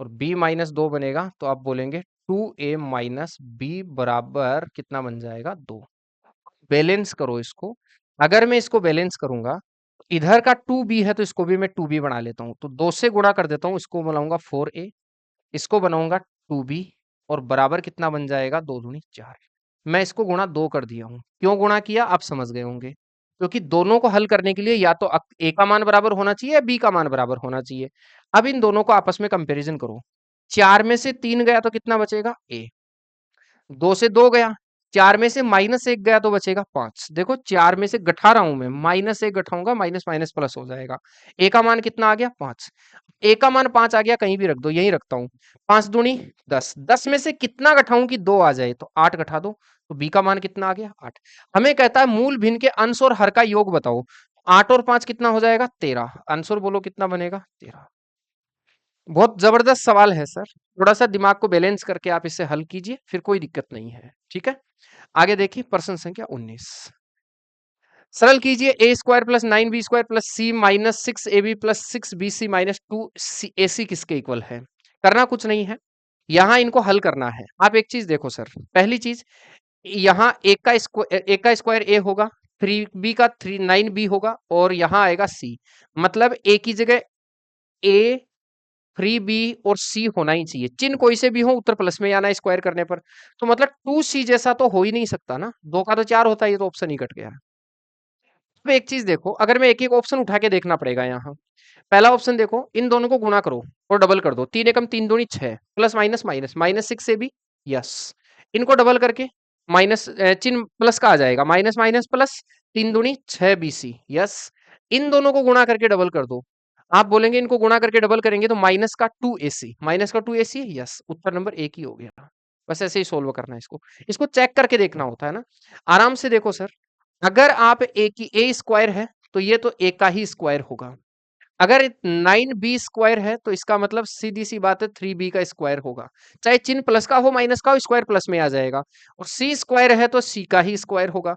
और b माइनस 2 बनेगा तो आप बोलेंगे 2a माइनस b बराबर कितना बन जाएगा? 2। बैलेंस करो इसको। अगर मैं इसको बैलेंस करूंगा, इधर का 2b है तो इसको भी मैं 2b बना लेता हूँ, तो 2 से गुणा कर देता हूँ, इसको बनाऊंगा 4a, इसको बनाऊंगा 2b, और बराबर कितना बन जाएगा? 2 दूनी 4। मैं इसको गुणा 2 कर दिया हूं। क्यों गुणा किया आप समझ गए होंगे, क्योंकि दोनों को हल करने के लिए या तो a का मान बराबर होना चाहिए या b का मान बराबर होना चाहिए। अब इन दोनों को आपस में कंपैरिजन करो। 4 में से 3 गया तो कितना बचेगा? a। 2 से 2 गया, 4 में से माइनस 1 गया तो बचेगा 5। देखो 4 में से घटा रहा हूं मैं, माइनस 1 घटाऊंगा, माइनस माइनस प्लस हो जाएगा। a का मान कितना आ गया? 5। a का मान 5 आ गया, कहीं भी रख दो, यहीं रखता हूं। 5 दूनी 10, 10 में से कितना घटाऊं कि 2 आ जाए? तो 8 घटा दो, तो b का मान कितना आ गया? 8। हमें कहता है मूल भिन्न के अंश और हर का योग बताओ। 8 और 5 कितना हो जाएगा? 13। आंसर बोलो कितना बनेगा? 13। बहुत जबरदस्त सवाल है सर। थोड़ा सा दिमाग को बैलेंस करके आप इसे हल कीजिए, फिर कोई दिक्कत नहीं है। ठीक है। आगे देखिए प्रश्न संख्या 19। सरल कीजिए A square plus 9b square plus C minus 6ab plus 6bc minus 2ac किसके इक्वल है? करना कुछ नहीं है, यहां इनको हल करना है। आप एक चीज देखो सर, पहली चीज, यहाँ एक का स्क्वायर ए होगा, 3b का 9b होगा, और यहाँ आएगा c। मतलब a की जगह a, 3b और c होना ही चाहिए। चिन्ह कोई से भी हो, उत्तर प्लस में आना स्क्वायर करने पर। तो मतलब 2c जैसा तो हो ही नहीं सकता ना, 2 का तो 4 होता है, ये तो ऑप्शन ही कट गया। अब एक चीज देखो, अगर मैं एक एक ऑप्शन उठा के देखना पड़ेगा यहाँ। पहला ऑप्शन देखो, इन दोनों को गुणा करो और डबल कर दो। 3 एकम 3 दूनी 6, प्लस माइनस माइनस माइनस 6 से भी, यस। इनको डबल करके माइनस चिन्ह प्लस का आ जाएगा, माइनस माइनस प्लस, 3 दूनी 6bc, यस। इन दोनों को गुणा करके डबल कर दो। आप बोलेंगे इनको गुणा करके डबल करेंगे तो माइनस का 2ac, माइनस का 2ac, यस। उत्तर नंबर एक ही हो गया। बस ऐसे ही सोल्व करना है इसको। इसको चेक करके देखना होता है ना। आराम से देखो सर, अगर आप ए की ए स्क्वायर है तो ये तो ए का ही स्क्वायर होगा। अगर 9b स्क्वायर है तो इसका मतलब सीधी सी बात है 3b का स्क्वायर होगा। चाहे चिन्ह प्लस का हो माइनस का हो, स्क्वायर प्लस में आ जाएगा। और c स्क्वायर है तो c का ही स्क्वायर होगा।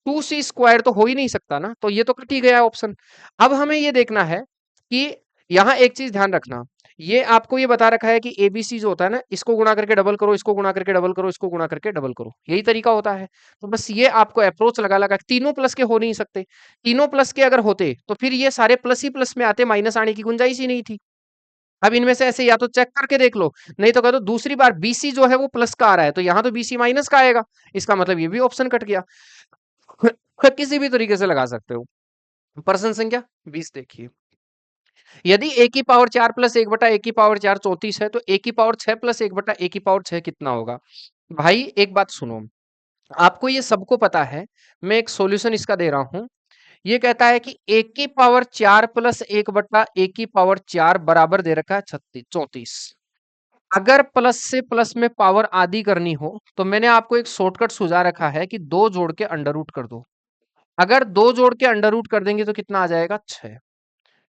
2c स्क्वायर तो हो ही नहीं सकता ना, तो ये तो कट ही गया ऑप्शन। अब हमें ये देखना है कि यहाँ एक चीज ध्यान रखना, ये आपको ये बता रखा है कि एबीसी जो होता है ना, इसको गुणा करके डबल करो, इसको गुणा करके डबल करो, इसको गुणा करके डबल करो, यही तरीका होता है। तो बस ये आपको अप्रोच लगा लगा, तीनों प्लस के हो नहीं सकते। तीनों प्लस के अगर होते तो फिर ये सारे प्लस ही प्लस में आते, माइनस आने की गुंजाइश ही नहीं थी। अब इनमें से ऐसे या तो चेक करके देख लो, नहीं तो कह दो दूसरी बार बीसी जो है वो प्लस का आ रहा है, तो यहाँ तो बीसी माइनस का आएगा, इसका मतलब ये भी ऑप्शन कट गया। किसी भी तरीके से लगा सकते हो। प्रश्न संख्या 20 देखिए, यदि a की पावर 4 प्लस 1 बटा a की पावर 4 34 है, तो a की पावर 6 प्लस 1 बटा a की पावर 6 कितना होगा? भाई एक बात सुनो, आपको ये सबको पता है, मैं एक सॉल्यूशन इसका दे रहा हूं। ये कहता है कि a की पावर 4 प्लस 1 बटा a की पावर 4 बराबर दे रखा है 34। अगर प्लस से प्लस में पावर आधी करनी हो, तो मैंने आपको एक शॉर्टकट सुझा रखा है कि दो जोड़ के अंडर रूट कर दो। अगर दो जोड़ के अंडर रूट कर देंगे तो कितना आ जाएगा? 6।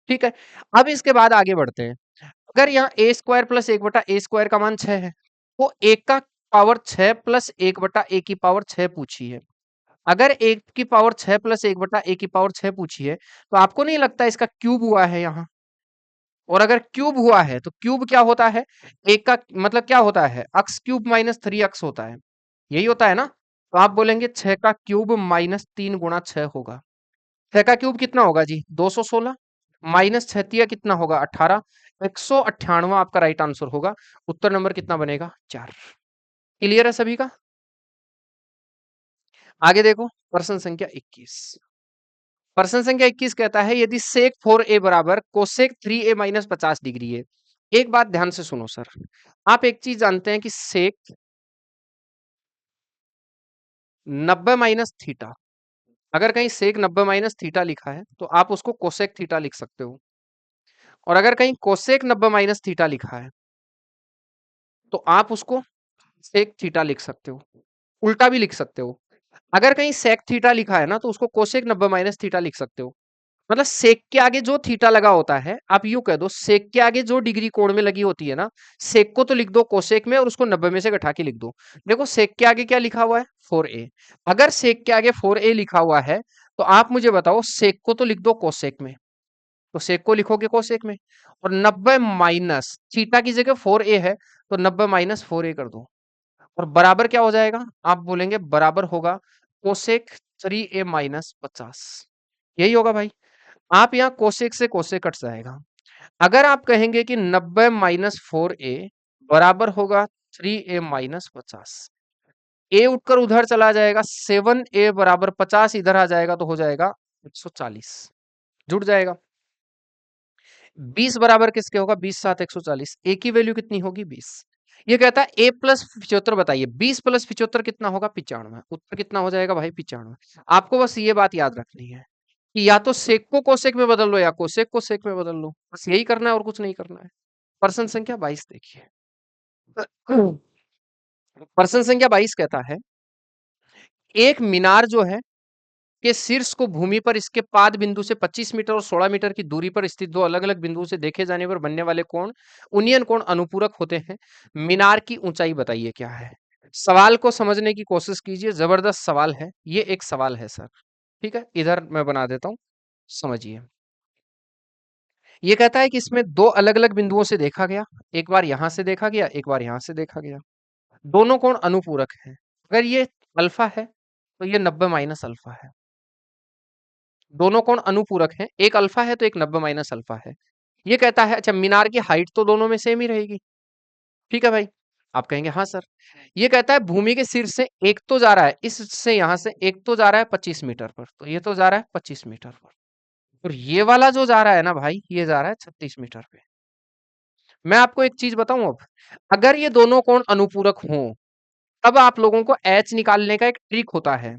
ठीक है। अब इसके बाद आगे बढ़ते हैं। अगर यहाँ ए स्क्वायर प्लस 1 बटा ए स्क्वायर का मान 6 है, तो एक का पावर 6 प्लस 1 बटा ए की पावर 6 पूछी है। अगर एक की पावर 6 प्लस 1 बटा ए की पावर 6 पूछी है, तो आपको नहीं लगता इसका क्यूब हुआ है यहाँ? और अगर क्यूब हुआ है, तो क्यूब क्या होता है? एक का मतलब क्या होता है? अक्स क्यूब माइनस 3 अक्स होता है। यही होता है ना? तो आप बोलेंगे 6 का क्यूब माइनस 3 गुणा 6 होगा। 6 का क्यूब कितना होगा जी? 216 माइनस 6 कितना होगा? 18। 198 आपका राइट आंसर होगा। उत्तर नंबर कितना बनेगा? 4। क्लियर है सभी का? आगे देखो प्रश्न संख्या 21। प्रश्न संख्या 21 कहता है यदि सेक 4a बराबर कोसेक 3a माइनस 50 डिग्री है। एक बात ध्यान से सुनो सर, आप एक चीज जानते हैं कि सेक 90 माइनस थीटा, अगर कहीं सेक 90 माइनस थीटा लिखा है तो आप उसको कोसेक थीटा लिख सकते हो, और अगर कहीं कोसेक 90 माइनस थीटा लिखा है तो आप उसको सेक थीटा लिख सकते हो, उल्टा भी लिख सकते हो। अगर कहीं सेक थीटा लिखा है ना तो उसको कोसेक 90 माइनस थीटा लिख सकते हो। मतलब सेक के आगे जो थीटा लगा होता है, आप यूं कह दो सेक के आगे जो डिग्री कोण में लगी होती है ना, सेक को तो लिख दो कोसेक में और उसको 90 में से घटा के लिख दो। देखो सेक के आगे क्या लिखा हुआ है? 4a। अगर सेक के आगे 4a लिखा हुआ है तो आप मुझे बताओ सेक को तो लिख दो कोसेक में, तो सेक को लिखोगे कोसेक में, और 90 माइनस थीटा की जगह 4a है तो 90 माइनस 4a कर दो, और बराबर क्या हो जाएगा? आप बोलेंगे बराबर होगा कोसेक 3a माइनस 50। यही होगा भाई। आप यहाँ कोसेक से कोसेक कट जाएगा। अगर आप कहेंगे कि 90 माइनस 4a बराबर होगा 3a माइनस 50, ए उठकर उधर चला जाएगा, 7a बराबर 50 इधर आ जाएगा तो हो जाएगा 140, जुड़ जाएगा। 20 बराबर किसके होगा? 20 सात 140, ए की वैल्यू कितनी होगी? 20। ये कहता है ए प्लस 75 बताइए, 20 प्लस 75 कितना होगा? 95। उत्तर कितना हो जाएगा भाई? 95। आपको बस ये बात याद रखनी है कि या तो सेक को कोसेक में बदल लो या कोसेक को सेक में बदल लो, बस यही करना है और कुछ नहीं करना है। प्रश्न संख्या 22 देखिए। प्रश्न संख्या 22 कहता है एक मीनार जो है के शीर्ष को भूमि पर इसके पाद बिंदु से 25 मीटर और 16 मीटर की दूरी पर स्थित दो अलग अलग बिंदुओं से देखे जाने पर बनने वाले कोण उन्नयन कोण अनुपूरक होते हैं। मीनार की ऊंचाई बताइए क्या है? सवाल को समझने की कोशिश कीजिए, जबरदस्त सवाल है ये, एक सवाल है सर। ठीक है, इधर मैं बना देता हूं, समझिए। ये कहता है कि इसमें दो अलग अलग बिंदुओं से देखा गया, एक बार यहां से देखा गया, एक बार यहां से देखा गया, दोनों कोण अनुपूरक हैं। अगर ये अल्फा है तो ये 90 माइनस अल्फा है। दोनों कोण अनुपूरक हैं, एक अल्फा है तो एक 90 माइनस अल्फा है। ये कहता है अच्छा मीनार की हाइट तो दोनों में सेम ही रहेगी। ठीक है भाई, आप कहेंगे हाँ सर। ये कहता है भूमि के शीर्ष से एक तो जा रहा है, इससे यहां से एक तो जा रहा है 25 मीटर पर, तो ये तो जा रहा है 25 मीटर पर, और ये वाला जो जा रहा है ना भाई, ये जा रहा है 36 मीटर पे। मैं आपको एक चीज बताऊं, अब अगर ये दोनों कोण अनुपूरक हों तब आप लोगों को एच निकालने का एक ट्रिक होता है।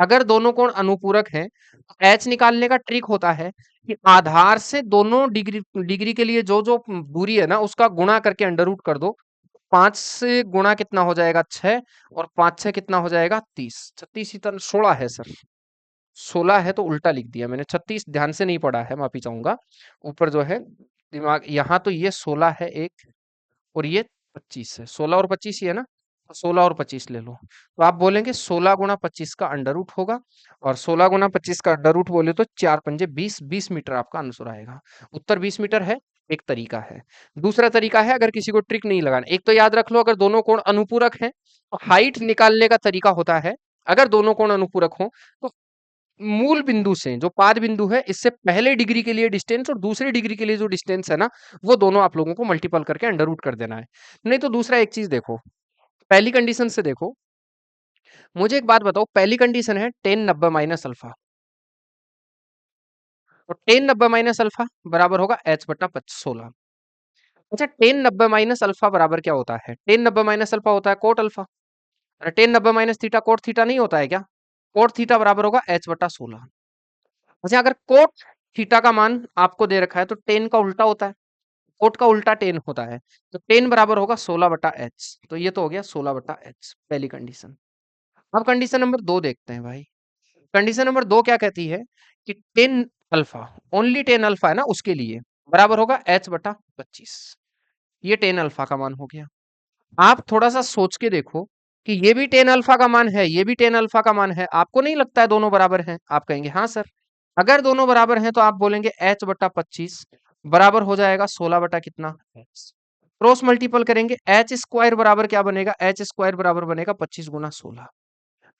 अगर दोनों कोण अनुपूरक हैं तो एच निकालने का ट्रिक होता है कि आधार से दोनों डिग्री डिग्री के लिए जो जो दूरी है ना उसका गुणा करके अंडर रूट कर दो। 5 से गुणा कितना हो जाएगा? 6, और 5 से कितना हो जाएगा? 30। 36 ही 16 है सर, 16 है तो उल्टा लिख दिया मैंने, 36 ध्यान से नहीं पढ़ा है, माफी चाहूंगा। ऊपर जो है दिमाग, यहाँ तो ये 16 है एक, और ये 25 है, 16 और 25 ही है ना, तो 16 और 25 ले लो, तो आप बोलेंगे 16 गुणा 25 का अंडर रूट होगा, और 16 गुणा 25 का अंडर रूट बोले तो 4 पंजे 20, 20 मीटर आपका आंसर आएगा। उत्तर 20 मीटर है, एक तरीका है। दूसरा तरीका है, अगर किसी को ट्रिक नहीं लगाना, एक तो याद रख लो अगर दोनों कोण अनुपूरक हैं तो हाइट निकालने का तरीका होता है, अगर दोनों कोण अनुपूरक हो तो मूल बिंदु से जो पाद बिंदु है इससे पहले डिग्री के लिए डिस्टेंस और दूसरी डिग्री के लिए जो डिस्टेंस है ना, वो दोनों आप लोगों को मल्टीपल करके अंडर रूट कर देना है। नहीं तो दूसरा एक चीज देखो, पहली कंडीशन से देखो, मुझे एक बात बताओ, पहली कंडीशन है टेन 90 माइनस अल्फा, तो टेन 90 माइनस अल्फा बराबर होगा एच बटा 16। अच्छा, टेन 90 माइनस अल्फा बराबर क्या होता है? टेन 90 माइनस अल्फा होता है कोट अल्फा। अरे ten 90 minus theta cot theta नहीं होता है क्या? कोट थीटा बराबर होगा एच बटा 16। अच्छा, अगर कोट थीटा का मान आपको दे रखा है तो टेन का उल्टा होता है, कोट का उल्टा टेन होता है, तो टेन बराबर होगा 16 बटा एच, तो ये तो हो गया 16 बटा एच, पहली कंडीशन। अब कंडीशन नंबर 2 देखते हैं भाई। कंडीशन नंबर 2 क्या कहती है कि tan alpha, only tan alpha है ना, उसके लिए बराबर होगा एच बटा 25। ये टेन अल्फा का मान हो गया। आप थोड़ा सा सोच के देखो कि ये भी टेन अल्फा का मान है, ये भी टेन अल्फा का मान है, आपको नहीं लगता है दोनों बराबर हैं? आप कहेंगे हाँ सर। अगर दोनों बराबर हैं तो आप बोलेंगे एच बटा 25 बराबर हो जाएगा 16 बटा कितना एच, क्रॉस मल्टीपल करेंगे, एच स्क्वायर बराबर क्या बनेगा? एच स्क्वायर बराबर बनेगा 25 गुना 16।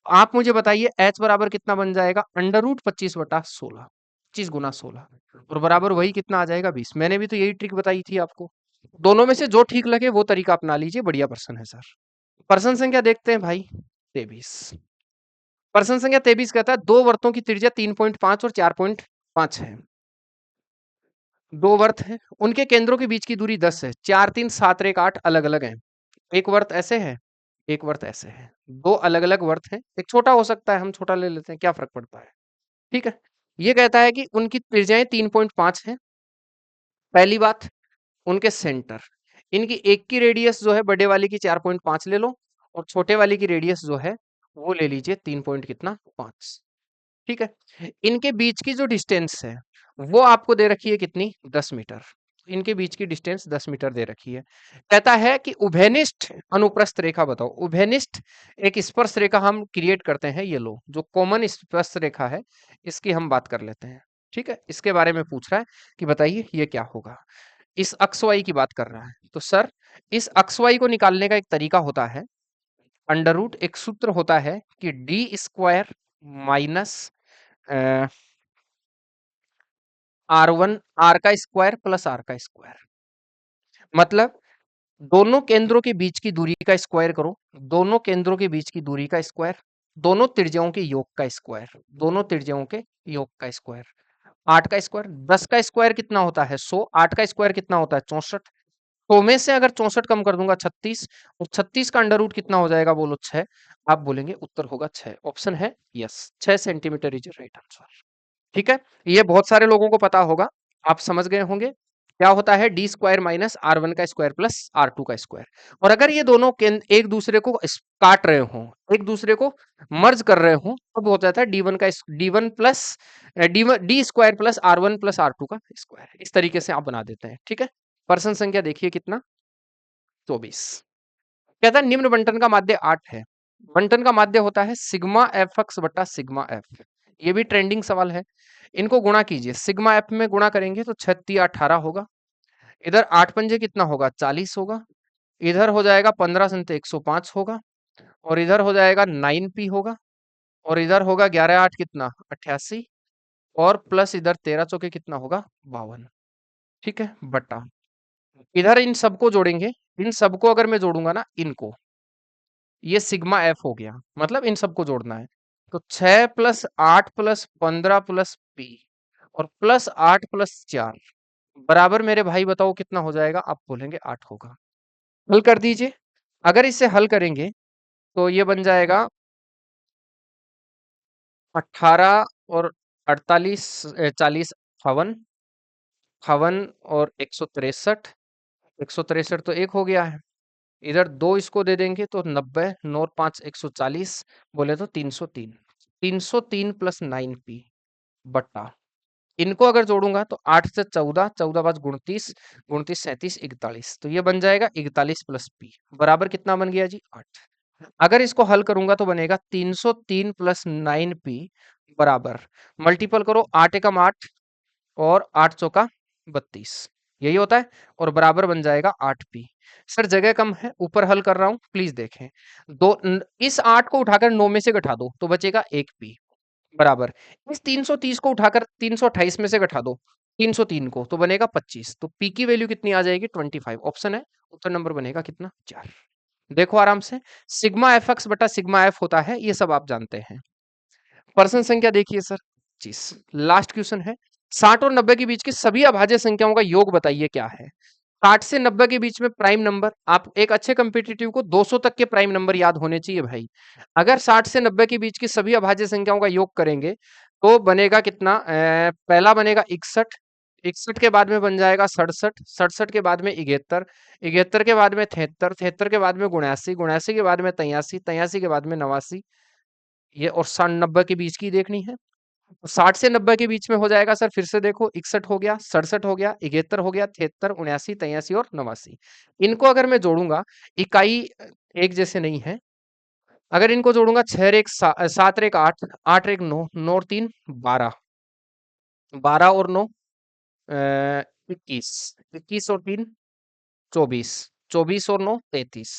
आप मुझे बताइए एच बराबर कितना बन जाएगा? अंडर रूट 25 बटा 16, 25 गुना 16, और बराबर वही कितना आ जाएगा 20। मैंने भी तो यही ट्रिक बताई थी आपको। दोनों में से जो ठीक लगे वो तरीका अपना लीजिए, बढ़िया प्रश्न है सर। प्रश्न संख्या देखते हैं भाई 23। प्रश्न संख्या 23 कहता है दो वर्तों की त्रिज्या 3.5 और 4.5 है। दो वर्त हैं, उनके केंद्रों के बीच की दूरी 10 है, 4 3 7 1 8 अलग अलग हैं। एक वर्त ऐसे है, एक वर्त ऐसे है, दो अलग अलग वर्त हैं, एक छोटा हो सकता है, हम छोटा ले लेते हैं, क्या फर्क पड़ता है। ठीक है, ये कहता है कि उनकी त्रिज्याएं 3.5 है। पहली बात, उनके सेंटर, इनकी एक की रेडियस जो है बड़े वाली की 4.5 ले लो, और छोटे वाली की रेडियस जो है वो ले लीजिए 3 पॉइंट कितना 5। ठीक है, इनके बीच की जो डिस्टेंस है वो आपको दे रखी है कितनी 10 मीटर। इनके बीच की डिस्टेंस 10 मीटर दे रखी है। कहता है कि उभयनिष्ठ अनुप्रस्थ रेखा बताओ। उभयनिष्ठ एक स्पर्श रेखा हम क्रिएट करते हैं, ये लो जो कॉमन स्पर्श रेखा है इसकी हम बात कर लेते हैं। ठीक है, इसके बारे में पूछ रहा है कि बताइए ये क्या होगा। इस अक्स वाई की बात कर रहा है, तो सर इस अक्स वाई को निकालने का एक तरीका होता है, अंडर रूट एक सूत्र होता है कि d square minus r one r का स्क्वायर प्लस आर का स्क्वायर, मतलब दोनों केंद्रों के बीच की दूरी का स्क्वायर करो, दोनों केंद्रों के बीच की दूरी का स्क्वायर, दोनों त्रिज्याओं के योग का स्क्वायर, दोनों त्रिज्याओं के योग का स्क्वायर। 8 का स्क्वायर, 10 का स्क्वायर कितना होता है 100, 8 का स्क्वायर कितना होता है 64, तो में से अगर 64 कम कर दूंगा 36, और 36 का अंडर रूट कितना हो जाएगा बोलो 6। आप बोलेंगे उत्तर होगा 6, ऑप्शन है yes, 6 centimetre is right answer. ठीक है, ये बहुत सारे लोगों को पता होगा, आप समझ गए होंगे क्या होता है d square minus r one का स्क्वायर प्लस आर टू का स्क्वायर। और अगर ये दोनों एक दूसरे को काट रहे हो, एक दूसरे को मर्ज कर रहे हो, तब हो जाता है डी वन का d one plus d square plus r one plus r two का स्क्वायर। इस तरीके से आप बना देते हैं। ठीक है, प्रश्न संख्या देखिए कितना 24। कहता है निम्न बंटन का माध्य 8 है। बंटन का माध्य होता है सिग्मा एफ एक्स बटा सिग्मा एफ। ये भी ट्रेंडिंग सवाल है। इनको गुणा कीजिए, सिग्मा एफ में गुणा करेंगे तो 36 18 होगा, इधर 8 पंजे कितना होगा 40 होगा, इधर हो जाएगा 15 संते 105 होगा, और इधर हो जाएगा 9p होगा, और इधर होगा 11 8 कितना 88, और प्लस इधर 13 चौके कितना होगा 52। ठीक है, बटा इधर इन सबको जोड़ेंगे, इन सबको अगर मैं जोड़ूंगा ना इनको, ये सिग्मा एफ हो गया, मतलब इन सबको जोड़ना है। तो 6 प्लस 8 प्लस 15 प्लस पी और प्लस 8 प्लस 4 बराबर मेरे भाई बताओ कितना हो जाएगा? आप बोलेंगे 8 होगा। हल कर दीजिए, अगर इसे हल करेंगे तो ये बन जाएगा 18 और 48 40 58, 58 और 163, 163 तो एक हो गया है, इधर दो इसको दे देंगे तो 90, 9 और 5 140, बोले तो 303, 303 प्लस 9p बट्टा इनको अगर जोड़ूंगा तो 8 से 14, 14 5 29, 29 37 41, तो ये बन जाएगा 41 प्लस p बराबर कितना बन गया जी 8। अगर इसको हल करूंगा तो बनेगा 303 प्लस 9p बराबर, मल्टीपल करो 8 एकम 8 और 8 चौका 32, यही होता है, और बराबर बन जाएगा 8p। सर जगह कम है, ऊपर हल कर रहा हूं, प्लीज देखें। इस 8 को उठाकर 9 में से घटा दो तो बचेगा 1p, बराबर इस 330 को उठाकर 328 में से घटा दो 303 को, तो बनेगा 25। तो पी की वैल्यू कितनी आ जाएगी? 25। ऑप्शन है, उत्तर नंबर बनेगा कितना? 4। देखो आराम से, सिग्मा एफ एक्स बटा सिग्मा एफ होता है, ये सब आप जानते हैं। प्रश्न संख्या देखिए सर 25, लास्ट क्वेश्चन है। 60 और 90 के बीच की सभी अभाज्य संख्याओं का योग बताइए क्या है? 60 से 90 के बीच में प्राइम नंबर, आप एक अच्छे कंपिटिटिव को 200 तक के प्राइम नंबर याद होने चाहिए भाई। अगर 60 से 90 के बीच की सभी अभाज्य संख्याओं का योग करेंगे तो बनेगा कितना? पहला बनेगा 61, 61 के बाद में बन जाएगा 67, 67 के बाद में 73, 73 के बाद में 73, 73 के बाद में 79, 79 के बाद में 83, 83 के बाद में 89, ये और 90 के बीच की देखनी है। 60 से 90 के बीच में हो जाएगा सर, फिर से देखो 61 हो गया, 67 हो गया, 71 हो गया, 73, 79, 83 और 89। इनको अगर मैं जोड़ूंगा, इकाई एक जैसे नहीं है। अगर इनको जोड़ूंगा 6 और 1 7 और 1 8, 8 और 1 9, 9 और 3 12, 12 और 9 21, 21 और 3 24, 24 और 9 33।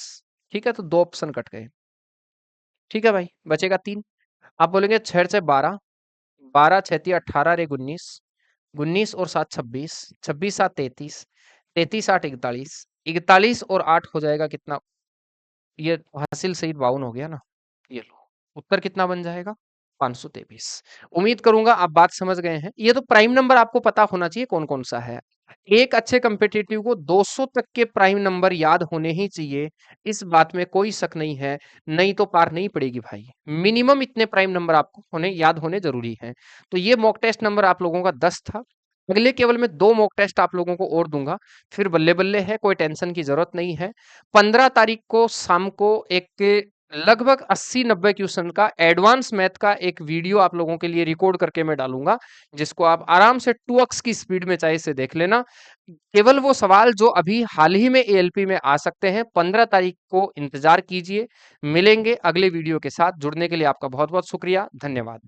ठीक है, तो दो ऑप्शन कट गए। ठीक है भाई, बचेगा 3। आप बोलेंगे 6 से 12, 12 6 18 और 1 19, 19 और 7 26, 26 7 33, 33 8 41, 41 और 8 हो जाएगा कितना? ये हासिल सही 52 हो गया ना। ये लो, उत्तर कितना बन जाएगा? 523। उम्मीद करूंगा आप बात समझ गए हैं। ये तो प्राइम नंबर आपको पता होना चाहिए कौन कौन सा है। एक अच्छे कंपेटिटिव को 200 तक के प्राइम नंबर याद होने ही चाहिए, इस बात में कोई शक नहीं है। नहीं तो पार नहीं पड़ेगी भाई। मिनिमम इतने प्राइम नंबर आपको याद होने जरूरी है। तो ये मॉक टेस्ट नंबर आप लोगों का 10 था। अगले केवल मैं 2 मॉक टेस्ट आप लोगों को और दूंगा, फिर बल्ले बल्ले है, कोई टेंशन की जरूरत नहीं है। 15 तारीख को शाम को एक लगभग 80-90 क्वेश्चन का एडवांस मैथ का एक वीडियो आप लोगों के लिए रिकॉर्ड करके मैं डालूंगा, जिसको आप आराम से 2x की स्पीड में चाहे से देख लेना। केवल वो सवाल जो अभी हाल ही में एएलपी में आ सकते हैं, 15 तारीख को इंतजार कीजिए। मिलेंगे अगले वीडियो के साथ। जुड़ने के लिए आपका बहुत बहुत शुक्रिया, धन्यवाद।